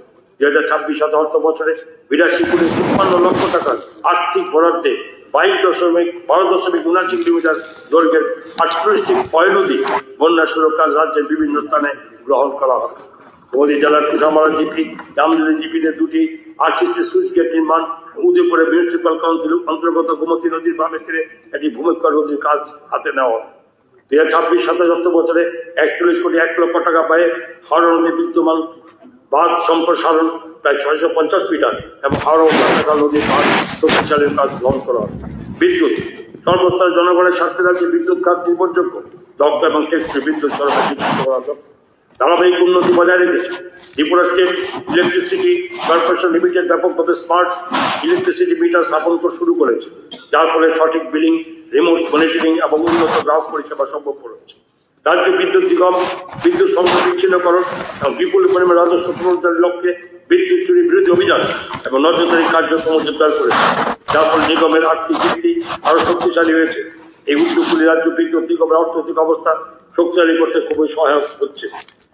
2026-27 অর্থ বছরে 82,53 লক্ষ টাকার আর্থিক বরাদ্দে 12.79 কিলোমিটার দৈর্ঘ্যের 48টি ক্ষয় নদী বন্যা সুরক্ষার রাজ্যের বিভিন্ন স্থানে গ্রহণ করা হবে। নদী জেলার কুসামারা জিপি, জামদুলি জিপিতে 2টি আরসিসি সুইচ গেট নির্মাণ, উদয়পুরে মিউনিসিপাল কাউন্সিল অন্তর্গত গোমতী নদীর বামে তীরে একটি ভূমিক্ষয় নদীর কাজ হাতে নেওয়া। 2026-27 অর্থ বছরে 41,01 লক্ষ টাকা ব্যয়ে হাওড়া নদী বিদ্যমান বাঁধ সম্প্রসারণ প্রায় 650 মিটার এবং হাওড়া ও কাঁটাখাল নদীর বাঁধ শক্তিশালীর কাজ গ্রহণ করা হবে। বিদ্যুৎ সর্বস্তরের জনগণের স্বার্থে রাজ্যে বিদ্যুৎ খাত নির্ভরযোগ্য, দক্ষ এবং টেকসই বিদ্যুৎ সরবরাহ নিশ্চিত করা হবে। ধারাবাহিক উন্নতি বজায় রেখেছে। Tripura state electricity corporation limited ব্যাপকভাবে স্মার্ট ইলেকট্রিসিটি মিটার স্থাপন শুরু করেছে, যার ফলে সঠিক বিলিং, রিমোট মনিটরিং এবং উন্নত গ্রাহক পরিষেবা সম্ভব হচ্ছে। রাজ্য বিদ্যুৎ নিগম বিদ্যুৎ সংযোগ বিচ্ছিন্নকরণ এবং বিপুল পরিমাণ রাজস্ব পুনরুদ্ধারের লক্ষ্যে বিদ্যুৎ চুরি বিরোধী অভিযান এবং নজরদারি কার্যক্রম জোরদার করেছে, যার ফলে নিগমের আর্থিক ভিত্তি আরো শক্তিশালী হয়েছে। এই উদ্যোগগুলি রাজ্য বিদ্যুৎ নিগমের অর্থনৈতিক অবস্থা শক্তিশালী করতে খুবই সহায়ক হচ্ছে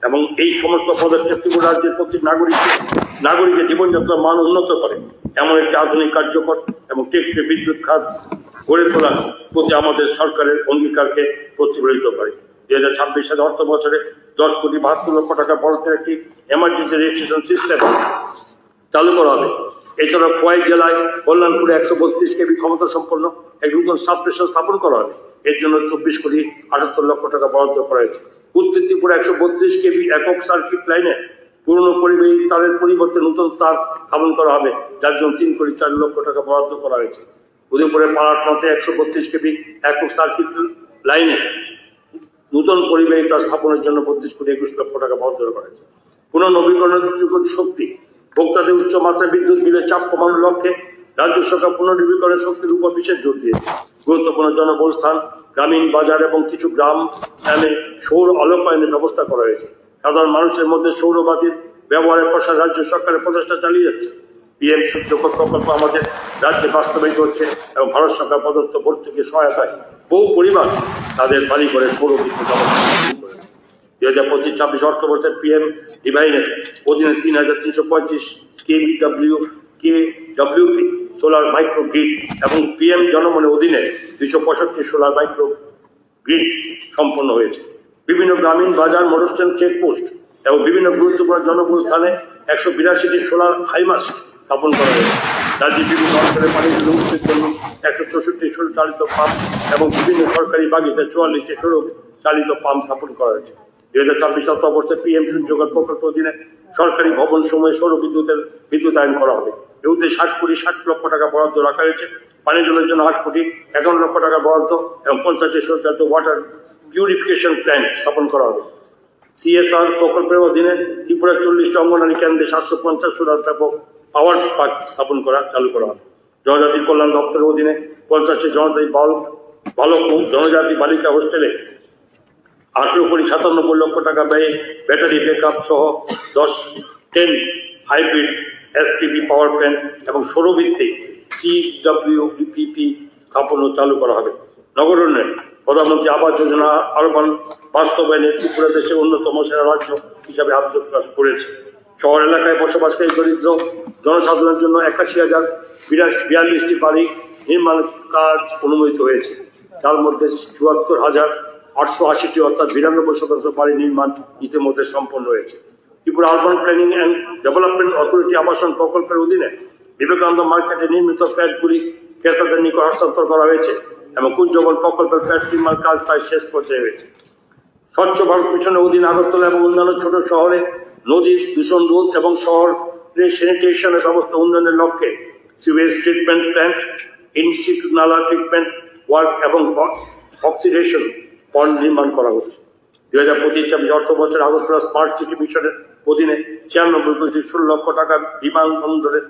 এবং এই সমস্ত পদক্ষেপ ত্রিপুরা রাজ্যের প্রতি নাগরিকের জীবনযাত্রার মান উন্নত করে এমন একটি আধুনিক, কার্যকর এবং টেকসই বিদ্যুৎ খাত গড়ে তোলার প্রতি আমাদের সরকারের অঙ্গীকারকে প্রতিফলিত করে। 2026 সালে অর্থ বছরে 10,72 লক্ষ টাকা বরাদ্দের একটি এমার্জেন্সি রেজিস্ট্রেশন সিস্টেম চালু করা হবে। এছাড়া খোয়াই জেলায় কল্যাণপুরে 132 কেবি ক্ষমতা সম্পন্ন এক নতুন সাবস্টেশন স্থাপন করা হবে। এর জন্য 24,78 লক্ষ টাকা বরাদ্দ করা হয়েছে। উত্তর ত্রিপুরা 132 কেবি একক সার্কিট লাইনে পুরনো পরিবেশ তারের পরিবর্তে নতুন তার স্থাপন করা হবে, যার জন্য 3,04 লক্ষ টাকা বরাদ্দ করা হয়েছে। উদয়পুরে পাড়াটনাতে 132 কেবি একক সার্কিট লাইনে নতুন পরিবেশ তার স্থাপনের জন্য 32,21 লক্ষ টাকা বরাদ্দ করা হয়েছে। পুনর্নবীকরণযোগ্য শক্তি ভোক্তাদের উচ্চ মাত্রায় বিদ্যুৎ বিলের চাপ কমানোর লক্ষ্যে রাজ্য সরকার পুনর্নবীকরণ শক্তির উপর বিশেষ জোর দিয়েছে। গুরুত্বপূর্ণ জনবহুল স্থান, গ্রামীণ বাজার এবং কিছু গ্রাম গ্রামে সৌর আলোকায়নের ব্যবস্থা করা হয়েছে। সাধারণ মানুষের মধ্যে সৌরবাতির ব্যবহারের প্রসার রাজ্য সরকারের প্রচেষ্টা চালিয়ে যাচ্ছে। পিএম সূর্যকর প্রকল্প আমাদের রাজ্যে বাস্তবায়িত হচ্ছে এবং ভারত সরকার প্রদত্ত ভর্তুকি সহায়তায় বহু পরিবার তাদের বাড়ি করে সৌর বিদ্যুৎ ব্যবস্থা শুরু করেছে। 2025-26 অর্থ বছরের পিএম ডিভাইনের অধীনে 3,335 কেডব্লিউপি সোলার মাইক্রো গ্রিড এবং পিএম জনমনের অধীনে 265 সোলার মাইক্রো গ্রিড সম্পন্ন হয়েছে। বিভিন্ন গ্রামীণ বাজার, মোটর স্ট্যান্ড, চেকপোস্ট এবং বিভিন্ন গুরুত্বপূর্ণ জনবহুল স্থানে 182টি সোলার হাইমাস্ট স্থাপন করা হয়েছে। রাজ্যের বিভিন্ন অঞ্চলে পানি উৎসের জন্য 164টি সৌর চালিত পাম্প এবং বিভিন্ন সরকারি বাগিচায় 44টি সৌর চালিত পাম্প স্থাপন করা হয়েছে। 2026 অর্থবর্ষে পিএম সূর্যকর প্রকল্প অধীনে সরকারি ভবন সমূহে সৌর বিদ্যুতায়ন করা হবে। এর উদ্দেশ্যে 60 লক্ষ টাকা বরাদ্দ রাখা হয়েছে। পানীয় জলের জন্য 8,51 লক্ষ টাকা বরাদ্দ এবং 50টি সৌর চালিত ওয়াটার পিউরিফিকেশন প্ল্যান্ট স্থাপন করা হবে। সিএসআর প্রকল্পের অধীনে ত্রিপুরা 40টি অঙ্গনারী কেন্দ্রে 750 সোলার ব্যাপক পাওয়ার পার্ক স্থাপন চালু করা হবে। জনজাতি কল্যাণ দপ্তরের অধীনে 50টি জনজাতি বালক ও জনজাতি বালিকা হোস্টেলে 18,97 লক্ষ টাকা ব্যয়ে ব্যাটারি ব্যাকআপ সহ 10 হাইব্রিড এসপিভি পাওয়ার প্ল্যান্ট এবং সৌরভিত্তিক CWEPP স্থাপন চালু করা হবে। নগর উন্নয়ন প্রধানমন্ত্রী আবাস যোজনা আহ্বান বাস্তবায়নে ত্রিপুরা দেশের অন্যতম সেরা রাজ্য হিসাবে আত্মপ্রকাশ করেছে। শহর এলাকায় বসবাসকারী দরিদ্র জনসাধারণের জন্য 81,042টি বাড়ি নির্মাণ কাজ অনুমোদিত হয়েছে, তার মধ্যে 74,880টি অর্থাৎ 92% বাড়ি নির্মাণ ইতিমধ্যে সম্পন্ন হয়েছে। Tripura urban planning and development authority আবাসন প্রকল্পের অধীনে বিবেকানন্দ মার্কেটে নির্মিত ফ্ল্যাটগুলি ক্রেতাদের নিকট হস্তান্তর করা হয়েছে এবং কুঞ্জবন প্রকল্পের ফ্ল্যাট নির্মাণ কাজ প্রায় শেষ পর্যায়ে হয়েছে। স্বচ্ছ ভারত মিশনের অধীনে আগরতলা এবং অন্যান্য ছোট শহরে নদীর দূষণ রোধ এবং শহরে স্যানিটেশনের ব্যবস্থা উন্নয়নের লক্ষ্যে সিওয়েজ ট্রিটমেন্ট প্ল্যান্ট, ইনস্টিটিউট নালা ট্রিটমেন্ট ওয়ার্ক এবং অক্সিডেশন পন্ড নির্মাণ করা হচ্ছে। 2025-26 অর্থ বছর আগরতলা স্মার্ট সিটি মিশনের অধীনে 96,16 লক্ষ টাকা বিমানবন্দরের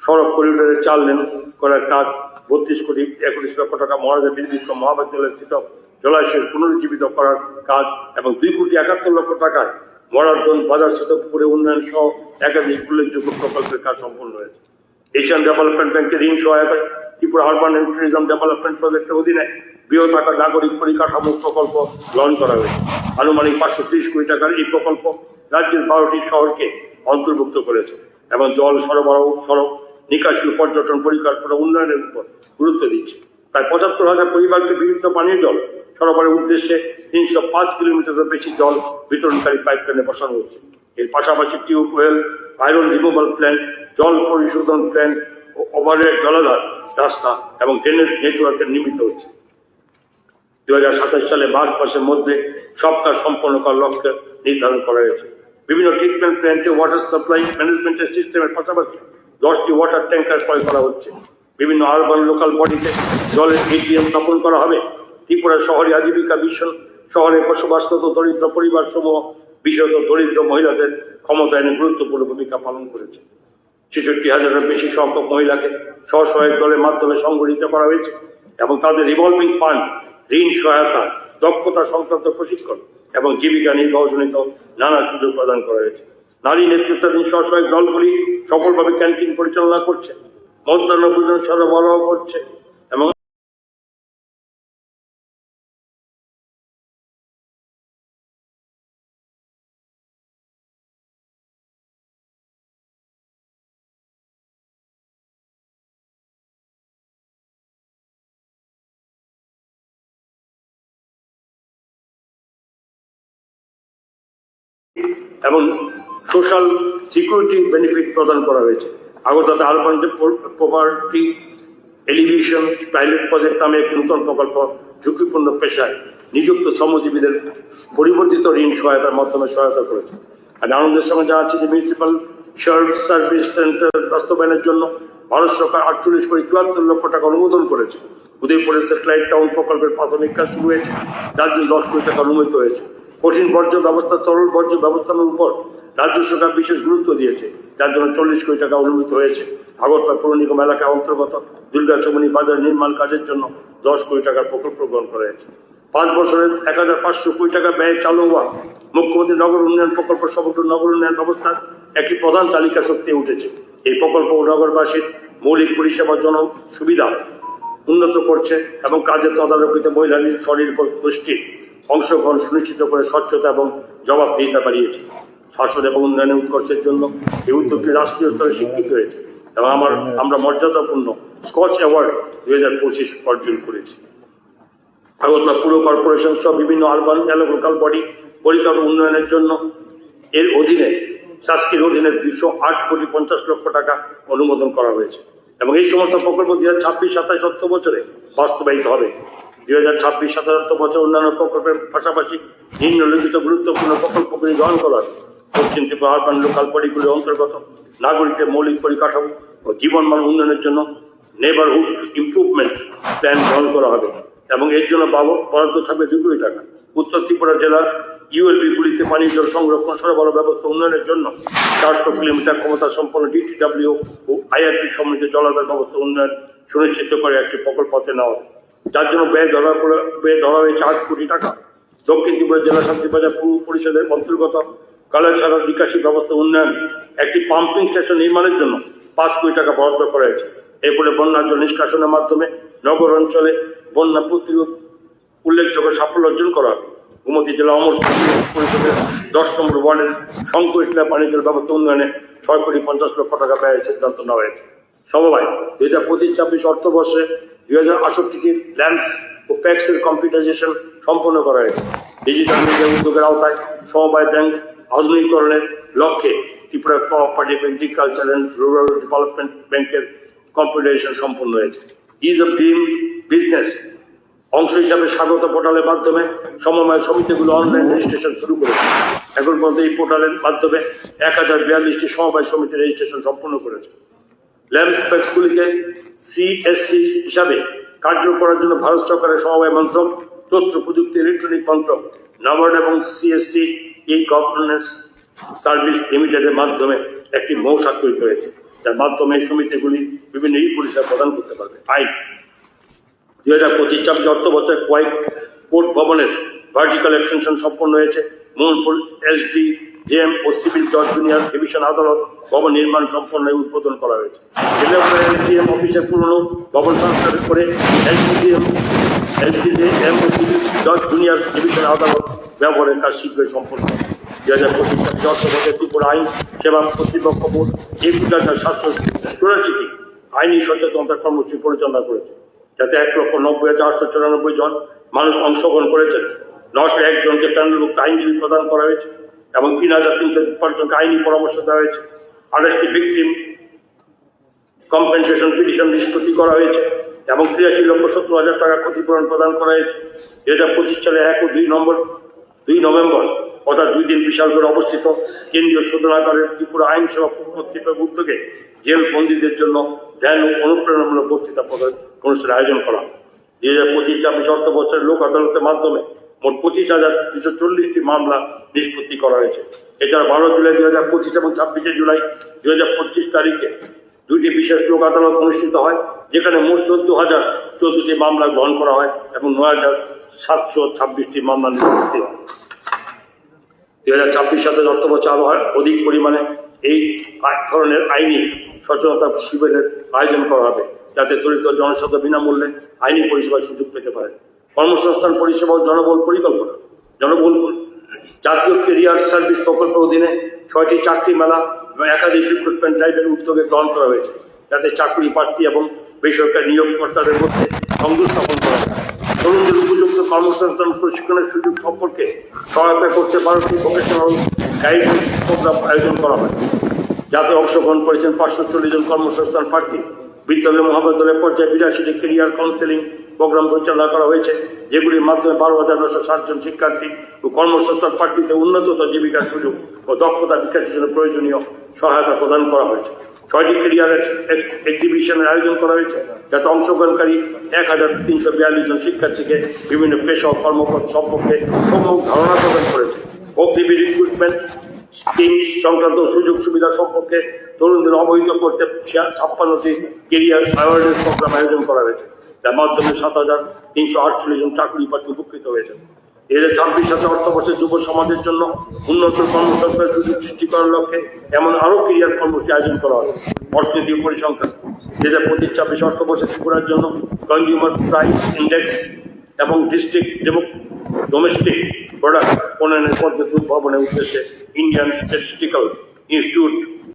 সড়ক করিডোরের 4 লেন করার কাজ, 32,41 লক্ষ টাকা মহারাজা বীর বিক্রম মহাবিদ্যালয় স্থিত জলাশয় পুনরুজ্জীবিত করার কাজ এবং 2,71 লক্ষ টাকায় মরারগঞ্জ বাজার স্থিত পুকুরে উন্নয়ন সহ একাধিক উল্লেখযোগ্য প্রকল্পের কাজ সম্পন্ন হয়েছে। এশিয়ান ডেভেলপমেন্ট ব্যাংকের ঋণ সহায়তায় Tripura urban and tourism development প্রজেক্টের অধীনে বৃহৎ আকার নাগরিক পরিকাঠামো প্রকল্প লঞ্চ করা হয়েছে। আনুমানিক 530 কোটি টাকার এই প্রকল্প রাজ্যের 12টি শহরকে অন্তর্ভুক্ত করেছে এবং জল সরবরাহ, সড়ক নিকাশি ও পর্যটন পরিকল্পনা উন্নয়নের উপর গুরুত্ব দিচ্ছে। প্রায় ৭৫,০০০ পরিবারকে বিশুদ্ধ পানীয় জল সরবরাহের উদ্দেশ্যে ৩০৫ কিলোমিটারের বেশি জল বিতরণকারী পাইপলাইনে বসানো হচ্ছে। এর পাশাপাশি টিউবওয়েল, আয়রন রিমুভাল প্ল্যান্ট, জল পরিশোধন প্ল্যান্ট ও ওভারহেড জলাধার, রাস্তা এবং ড্রেনেজ নেটওয়ার্কের নির্মিত হচ্ছে। ২০২৭ সালে মার্চ মাসের মধ্যে সব কাজ সম্পন্ন করার লক্ষ্যে নির্ধারণ করা হয়েছে। বিভিন্ন ট্রিটমেন্ট প্ল্যান্টে ওয়াটার সাপ্লাই ম্যানেজমেন্টের সিস্টেমের পাশাপাশি 10টি ওয়াটার ট্যাঙ্কার ক্রয় করা হচ্ছে। বিভিন্ন আরবান লোকাল বডিতে জলের এটিএম স্থাপন করা হবে। ত্রিপুরা শহরে আজীবিকা মিশন শহরে বসবাসরত দরিদ্র পরিবার সমূহ, বিশেষত দরিদ্র মহিলাদের ক্ষমতায়নে গুরুত্বপূর্ণ ভূমিকা পালন করেছে। ৬৬,০০০-এর বেশি সংখ্যক মহিলাকে স্বসহায়ক দলের মাধ্যমে সংগঠিত করা হয়েছে এবং তাদের রিভলভিং ফান্ড, ঋণ সহায়তা, দক্ষতা সংক্রান্ত প্রশিক্ষণ এবং জীবিকা নির্বাহজনিত নানা সুযোগ প্রদান করা হয়েছে। নারী নেতৃত্বাধীন স্বসহায়ক দলগুলি সফলভাবে ক্যান্টিন পরিচালনা করছে, মধ্যাহ্ন ভোজন সরবরাহ করছে এবং সোশ্যাল সিকিউরিটি বেনিফিট প্রদান করা হয়েছে। Agartala urban poverty elevation pilot project নামে এক নতুন প্রকল্প ঝুঁকিপূর্ণ পেশায় নিযুক্ত শ্রমজীবীদের পরিবর্তিত ঋণ সহায়তার মাধ্যমে সহায়তা করেছে। আর আনন্দের সঙ্গে জানাচ্ছি যে মিউনিসিপাল শেয়ার্ড সার্ভিস সেন্টার বাস্তবায়নের জন্য ভারত সরকার 48,74 লক্ষ টাকা অনুমোদন করেছে। উদয়পুরের স্যাটেলাইট টাউন প্রকল্পের প্রাথমিক কাজ শুরু হয়েছে, যার জন্য 10 কোটি টাকা অনুমোদিত হয়েছে। কঠিন বর্জ্য ব্যবস্থা, তরল বর্জ্য ব্যবস্থার উপর রাজ্য সরকার বিশেষ গুরুত্ব দিয়েছে, যার জন্য 40 কোটি টাকা অনুমোদিত হয়েছে। আগরতলা পৌর নিগম এলাকায় অন্তর্গত দুর্গাচমনি বাজার নির্মাণ কাজের জন্য 10 কোটি টাকার প্রকল্প গ্রহণ করা হয়েছে। 5 বছরের 1,500 কোটি টাকা ব্যয়ে চালু হওয়া মুখ্যমন্ত্রী নগর উন্নয়ন প্রকল্প সমগ্র নগর উন্নয়ন ব্যবস্থার একটি প্রধান তালিকা শক্তি উঠেছে। এই প্রকল্প নগরবাসীর মৌলিক পরিষেবার জন্য সুবিধা উন্নত করছে এবং কাজের তদারকিতে মহিলাদের স্বনির্ভর গোষ্ঠীর অংশগ্রহণ সুনিশ্চিত করে স্বচ্ছতা এবং জবাবদিহিতা বাড়িয়েছে। শাসন এবং উন্নয়নের উৎকর্ষের জন্য এই উদ্যোগটি রাষ্ট্রীয় স্তরে স্বীকৃত হয়েছে এবং আমরা মর্যাদাপূর্ণ স্কচ অ্যাওয়ার্ড 2025 অর্জন করেছি। আগরতলা পুর কর্পোরেশন সহ বিভিন্ন আরবান লোকাল বডি পরিকাঠামো উন্নয়নের জন্য এর অধীনে শাসকির অধীনে 208,50 লক্ষ টাকা অনুমোদন করা হয়েছে এবং এই সমস্ত প্রকল্প 2026-27 অর্থ বছরে বাস্তবায়িত হবে। 2026-27 অর্থ বছর অন্যান্য প্রকল্পের পাশাপাশি নিম্নলিখিত গুরুত্বপূর্ণ প্রকল্পগুলি গ্রহণ করা হবে। পশ্চিম ত্রিপুরা আরবান লোকাল বডিগুলির অন্তর্গত নাগরিকদের মৌলিক পরিকাঠামো ও জীবনমান উন্নয়নের জন্য নেবারহুড ইমপ্রুভমেন্ট প্ল্যান গ্রহণ করা হবে এবং এর জন্য বরাদ্দ থাকবে 2 কোটি টাকা। উত্তর ত্রিপুরা জেলার ইউএলবি গুলিতে পানীয় জল সংরক্ষণ সরবরাহ ব্যবস্থা উন্নয়নের জন্য 400 কিলোমিটার ক্ষমতা সম্পন্ন ডিটিডব্লিউ ও আইআরপি সমৃদ্ধ জলাধার ব্যবস্থা উন্নয়ন সুনিশ্চিত করে একটি প্রকল্প হাতে নেওয়া হবে, যার জন্য ব্যয় ধরা হয়েছে 8 কোটি টাকা। দক্ষিণ ত্রিপুরা জেলা শান্তিবাজার পৌর পরিষদের অন্তর্গত কালাছাড়া নিকাশি ব্যবস্থা উন্নয়ন একটি পাম্পিং স্টেশন নির্মাণের জন্য 5 কোটি টাকা বরাদ্দ করা হয়েছে। এরপরে বন্যার জল নিষ্কাশনের মাধ্যমে নগর অঞ্চলে বন্যা প্রতিরোধ উল্লেখযোগ্য সাফল্য অর্জন করা হবে। গোমতী জেলা অমর পরিষদের 10 নম্বর ওয়ার্ডের সংকটলা পানীয় জল ব্যবস্থা উন্নয়নে 6,50 লক্ষ টাকা ব্যয়ের সিদ্ধান্ত নেওয়া হয়েছে। সমবায় 2025-26 অর্থবর্ষে 2068টি ল্যাম্পস ও প্যাক্সের কম্পিউটারাইজেশন সম্পন্ন করা হয়েছে। ডিজিটাল মিডিয়া উদ্যোগের আওতায় সমবায় ব্যাংক আধুনিকরণের লক্ষ্যে Tripura cooperative agriculture and rural development ব্যাংকের কম্পিউটারাইজেশন সম্পন্ন হয়েছে। ইজ অফ ডুইং বিজনেস অংশ হিসাবে স্বাগত পোর্টালের মাধ্যমে সমবায় সমিতিগুলো অনলাইন রেজিস্ট্রেশন শুরু করেছে। এখন পর্যন্ত এই পোর্টালের মাধ্যমে 1042টি সমবায় সমিতি রেজিস্ট্রেশন সম্পন্ন করেছে। ল্যাম্পস প্যাক্সগুলিকে সিএসসি হিসাবে কার্যকর করার জন্য ভারত সরকারের সমবায় মন্ত্রক, তথ্য প্রযুক্তি ইলেকট্রনিক মন্ত্রক, নাবার্ড এবং সিএসসি এই গভর্নেন্স সার্ভিস লিমিটেডের মাধ্যমে একটি মৌ স্বাক্ষরিত হয়েছে, যার মাধ্যমে এই সমিতিগুলি বিভিন্ন পরিষেবা প্রদান করতে পারবে। আইন 2025-26 অর্থ বছরে কয়েক কোর্ট ভবনের ভার্টিক্যাল এক্সটেনশন সম্পন্ন হয়েছে। মোহনপুর এসডি জেএম ও সিভিল জজ জুনিয়র ডিভিশন আদালত ভবন নির্মাণ সম্পন্ন উদ্বোধন করা হয়েছে। এলডিএম অফিসের পুরনো ভবন সংস্কার করে এসডিজেএম ও সিভিল জজ জুনিয়র ডিভিশন আদালত ব্যবহারের কাজ শীঘ্রই সম্পন্ন হবে। 2025 অর্থবছরে ত্রিপুরা আইন সেবা কর্তৃপক্ষ বোর্ড 21,784টি আইনি সচেতনতা কর্মসূচি পরিচালনা করেছে, যাতে 1,90,894 জন মানুষ অংশগ্রহণ করেছেন। 901 জনকে প্যানেলভুক্ত আইনজীবী প্রদান করা হয়েছে এবং 3,355 জনকে আইনি পরামর্শ দেওয়া হয়েছে। 28টি ভিকটিম কম্পেনসেশন পিটিশন নিষ্পত্তি করা হয়েছে এবং 83,70,000 টাকা ক্ষতিপূরণ প্রদান করা হয়েছে। 2025 সালে 1 ও 2 নভেম্বর অর্থাৎ 2 দিন বিশালগড়ে অবস্থিত কেন্দ্রীয় শোধনাগারের ত্রিপুরা আইন সেবা কর্তৃপক্ষের উদ্যোগে জেল বন্দীদের জন্য ধ্যান ও অনুপ্রেরণামূলক বক্তৃতা অনুষ্ঠানের আয়োজন করা হয়। 2025-26 অর্থ বছরের লোক আদালতের মাধ্যমে মোট 25,240টি মামলা নিষ্পত্তি করা হয়েছে। এছাড়া 12 জুলাই 2025 এবং 26 জুলাই 2025 তারিখে 2টি বিশেষ লোক আদালত অনুষ্ঠিত হয়, যেখানে মোট 14,014টি মামলা গ্রহণ করা হয় এবং 9,726টি মামলা নিষ্পত্তি হয়। 2026-27 অর্থ বছর আরো অধিক পরিমাণে এই ধরনের আইনি সচেতনতা শিবিরের আয়োজন করা হবে, যাতে দরিদ্র জনসাধারণ বিনামূল্যে আইনি পরিষেবার সুযোগ পেতে পারে। কর্মসংস্থান পরিষেবা ও জনবল পরিকল্পনা। জাতীয় ক্যারিয়ার সার্ভিস প্রকল্পের অধীনে 6টি চাকরি মেলা এবং একাধিক রিক্রুটমেন্ট ড্রাইভের উদ্যোগে গ্রহণ করা হয়েছে, যাতে চাকরি প্রার্থী এবং বেসরকারি নিয়োগকর্তাদের মধ্যে সংযোগ স্থাপন করা হয়। তরুণদের উপযুক্ত কর্মসংস্থান প্রশিক্ষণের সুযোগ সম্পর্কে সহায়তা করতে 12টি ভোকেশনাল গাইডেন্স প্রোগ্রাম আয়োজন করা হয়, যাতে অংশগ্রহণ করেছেন 540 জন কর্মসংস্থান প্রার্থী। বিদ্যালয় মহাবিদ্যালয় পর্যায়ে 82টি ক্যারিয়ার কাউন্সেলিং প্রোগ্রাম পরিচালনা করা হয়েছে, যেগুলির মাধ্যমে 12,960 জন শিক্ষার্থী ও কর্মসংস্থান প্রার্থীদের উন্নততর জীবিকার সুযোগ ও দক্ষতা বিকাশের জন্য প্রয়োজনীয় সহায়তা প্রদান করা হয়েছে। 6টি ক্যারিয়ার এক্সিবিশনের আয়োজন করা হয়েছে, যাতে অংশগ্রহণকারী 1,342 জন শিক্ষার্থীকে বিভিন্ন পেশা ও কর্মপথ সম্পর্কে সম্যক ধারণা প্রদান করেছে। অগ্নিবীর রিক্রুটমেন্ট স্কিম সংক্রান্ত সুযোগ সুবিধা সম্পর্কে তরুণদের অবহিত করতে 56টি ক্যারিয়ার অ্যাওয়ারনেস প্রোগ্রাম আয়োজন করা হয়েছে, যার মাধ্যমে 7,348 জন চাকরি প্রার্থী উপকৃত হয়েছেন। 2026 অর্থ বছর যুব সমাজের জন্য উন্নত কর্মসংস্থানের সুযোগ সৃষ্টি করার লক্ষ্যে এমন আরো ক্যারিয়ার কর্মসূচি আয়োজন করা হবে। অর্থনৈতিক পরিসংখ্যান। 2025-26 অর্থ বছর ত্রিপুরার জন্য কনজিউমার প্রাইস ইন্ডেক্স এবং ডিস্ট্রিক্ট ডোমেস্টিক প্রোডাক্ট উন্নয়নের পদ্ধতি উদ্ভাবনের উদ্দেশ্যে ইন্ডিয়ান স্ট্যাটিস্টিক্যাল ইনস্টিটিউট